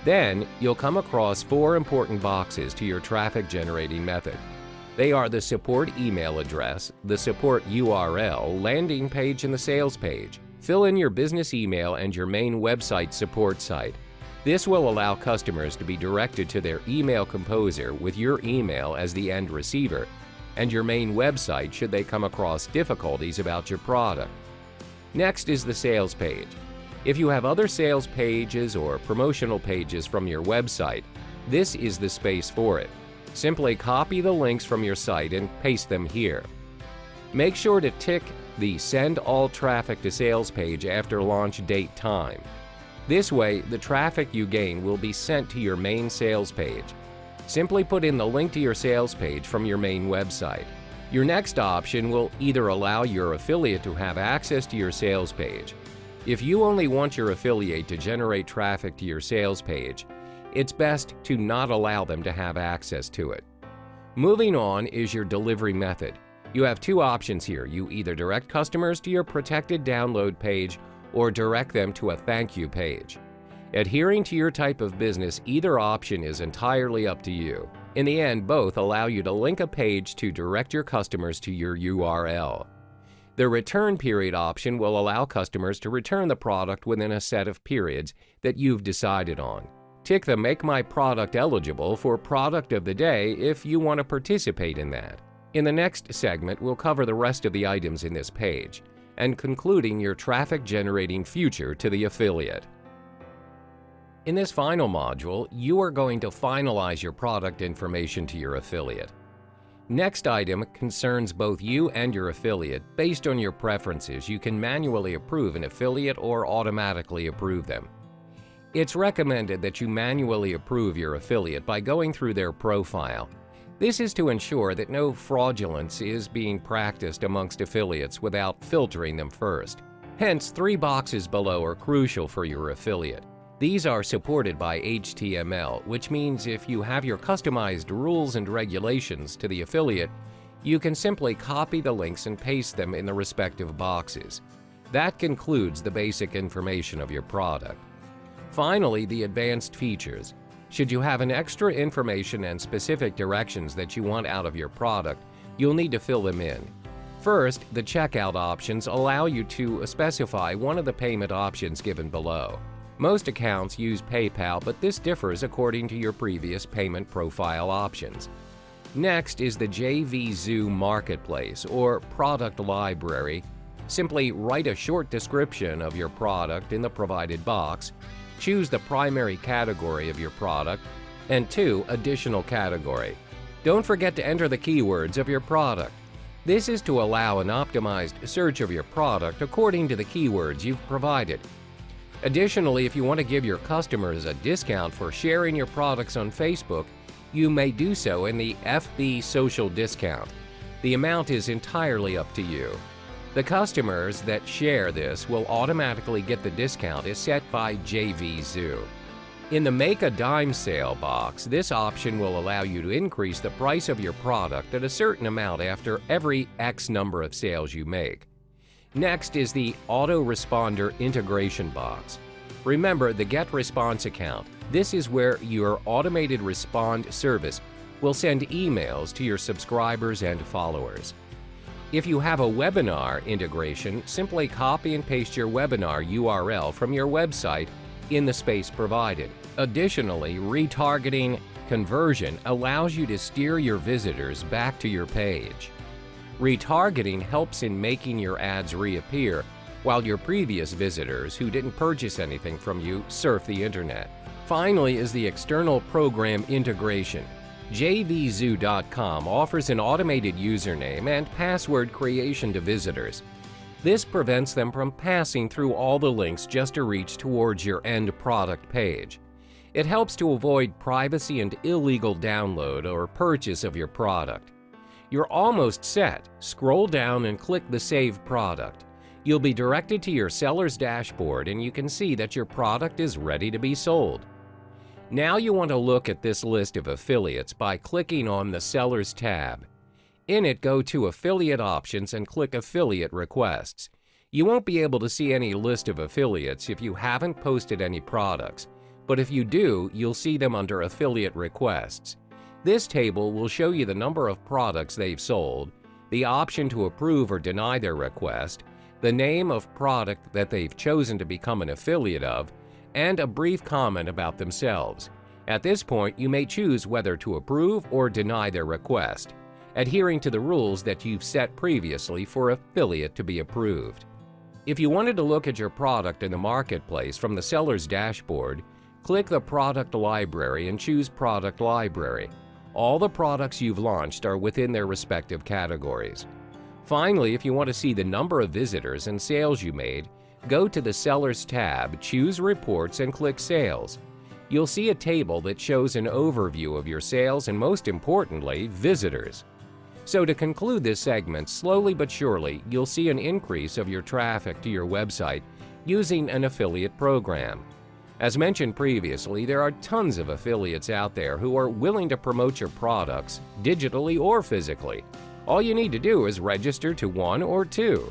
Then, you'll come across 4 important boxes to your traffic generating method. They are the support email address, the support URL, landing page, and the sales page. Fill in your business email and your main website support site. This will allow customers to be directed to their email composer with your email as the end receiver, and your main website should they come across difficulties about your product. Next is the sales page. If you have other sales pages or promotional pages from your website, this is the space for it. Simply copy the links from your site and paste them here. Make sure to tick the Send All Traffic to Sales page after launch date time. This way, the traffic you gain will be sent to your main sales page. Simply put in the link to your sales page from your main website. Your next option will either allow your affiliate to have access to your sales page. If you only want your affiliate to generate traffic to your sales page, it's best to not allow them to have access to it. Moving on is your delivery method. You have 2 options here. You either direct customers to your protected download page or direct them to a thank you page. Adhering to your type of business, either option is entirely up to you. In the end, both allow you to link a page to direct your customers to your URL. The return period option will allow customers to return the product within a set of periods that you've decided on. Tick the Make My Product Eligible for Product of the Day if you want to participate in that. In the next segment, we'll cover the rest of the items in this page, and concluding your traffic generating future to the affiliate. In this final module, you are going to finalize your product information to your affiliate. Next item concerns both you and your affiliate. Based on your preferences, you can manually approve an affiliate or automatically approve them. It's recommended that you manually approve your affiliate by going through their profile. This is to ensure that no fraudulence is being practiced amongst affiliates without filtering them first. Hence, 3 boxes below are crucial for your affiliate. These are supported by HTML, which means if you have your customized rules and regulations to the affiliate, you can simply copy the links and paste them in the respective boxes. That concludes the basic information of your product. Finally, the advanced features. Should you have an extra information and specific directions that you want out of your product, you'll need to fill them in. First, the checkout options allow you to specify one of the payment options given below. Most accounts use PayPal, but this differs according to your previous payment profile options. Next is the JVZoo Marketplace or Product Library. Simply write a short description of your product in the provided box, choose the primary category of your product, and 2 additional category. Don't forget to enter the keywords of your product. This is to allow an optimized search of your product according to the keywords you've provided. Additionally, if you want to give your customers a discount for sharing your products on Facebook, you may do so in the FB Social Discount. The amount is entirely up to you. The customers that share this will automatically get the discount as set by JVZoo. In the Make a Dime sale box, this option will allow you to increase the price of your product at a certain amount after every X number of sales you make. Next is the Autoresponder integration box. Remember the GetResponse account. This is where your automated respond service will send emails to your subscribers and followers. If you have a webinar integration, simply copy and paste your webinar URL from your website in the space provided. Additionally, retargeting conversion allows you to steer your visitors back to your page. Retargeting helps in making your ads reappear while your previous visitors who didn't purchase anything from you surf the internet. Finally is the external program integration. jvzoo.com offers an automated username and password creation to visitors. This prevents them from passing through all the links just to reach towards your end product page. It helps to avoid privacy and illegal download or purchase of your product. You're almost set. Scroll down and click the Save Product. You'll be directed to your seller's dashboard and you can see that your product is ready to be sold. Now you want to look at this list of affiliates by clicking on the Sellers tab. In it, go to Affiliate Options and click Affiliate Requests. You won't be able to see any list of affiliates if you haven't posted any products, but if you do, you'll see them under Affiliate Requests. This table will show you the number of products they've sold, the option to approve or deny their request, the name of product that they've chosen to become an affiliate of, and a brief comment about themselves. At this point, you may choose whether to approve or deny their request, adhering to the rules that you've set previously for affiliate to be approved. If you wanted to look at your product in the marketplace from the seller's dashboard, click the Product Library and choose Product Library. All the products you've launched are within their respective categories. Finally, if you want to see the number of visitors and sales you made, go to the Sellers tab, choose Reports and click Sales. You'll see a table that shows an overview of your sales and, most importantly, visitors. So to conclude this segment, slowly but surely, you'll see an increase of your traffic to your website using an affiliate program. As mentioned previously, there are tons of affiliates out there who are willing to promote your products, digitally or physically. All you need to do is register to one or two.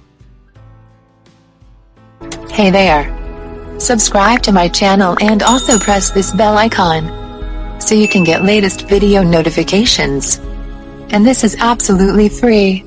Hey there! Subscribe to my channel and also press this bell icon so you can get latest video notifications. And this is absolutely free.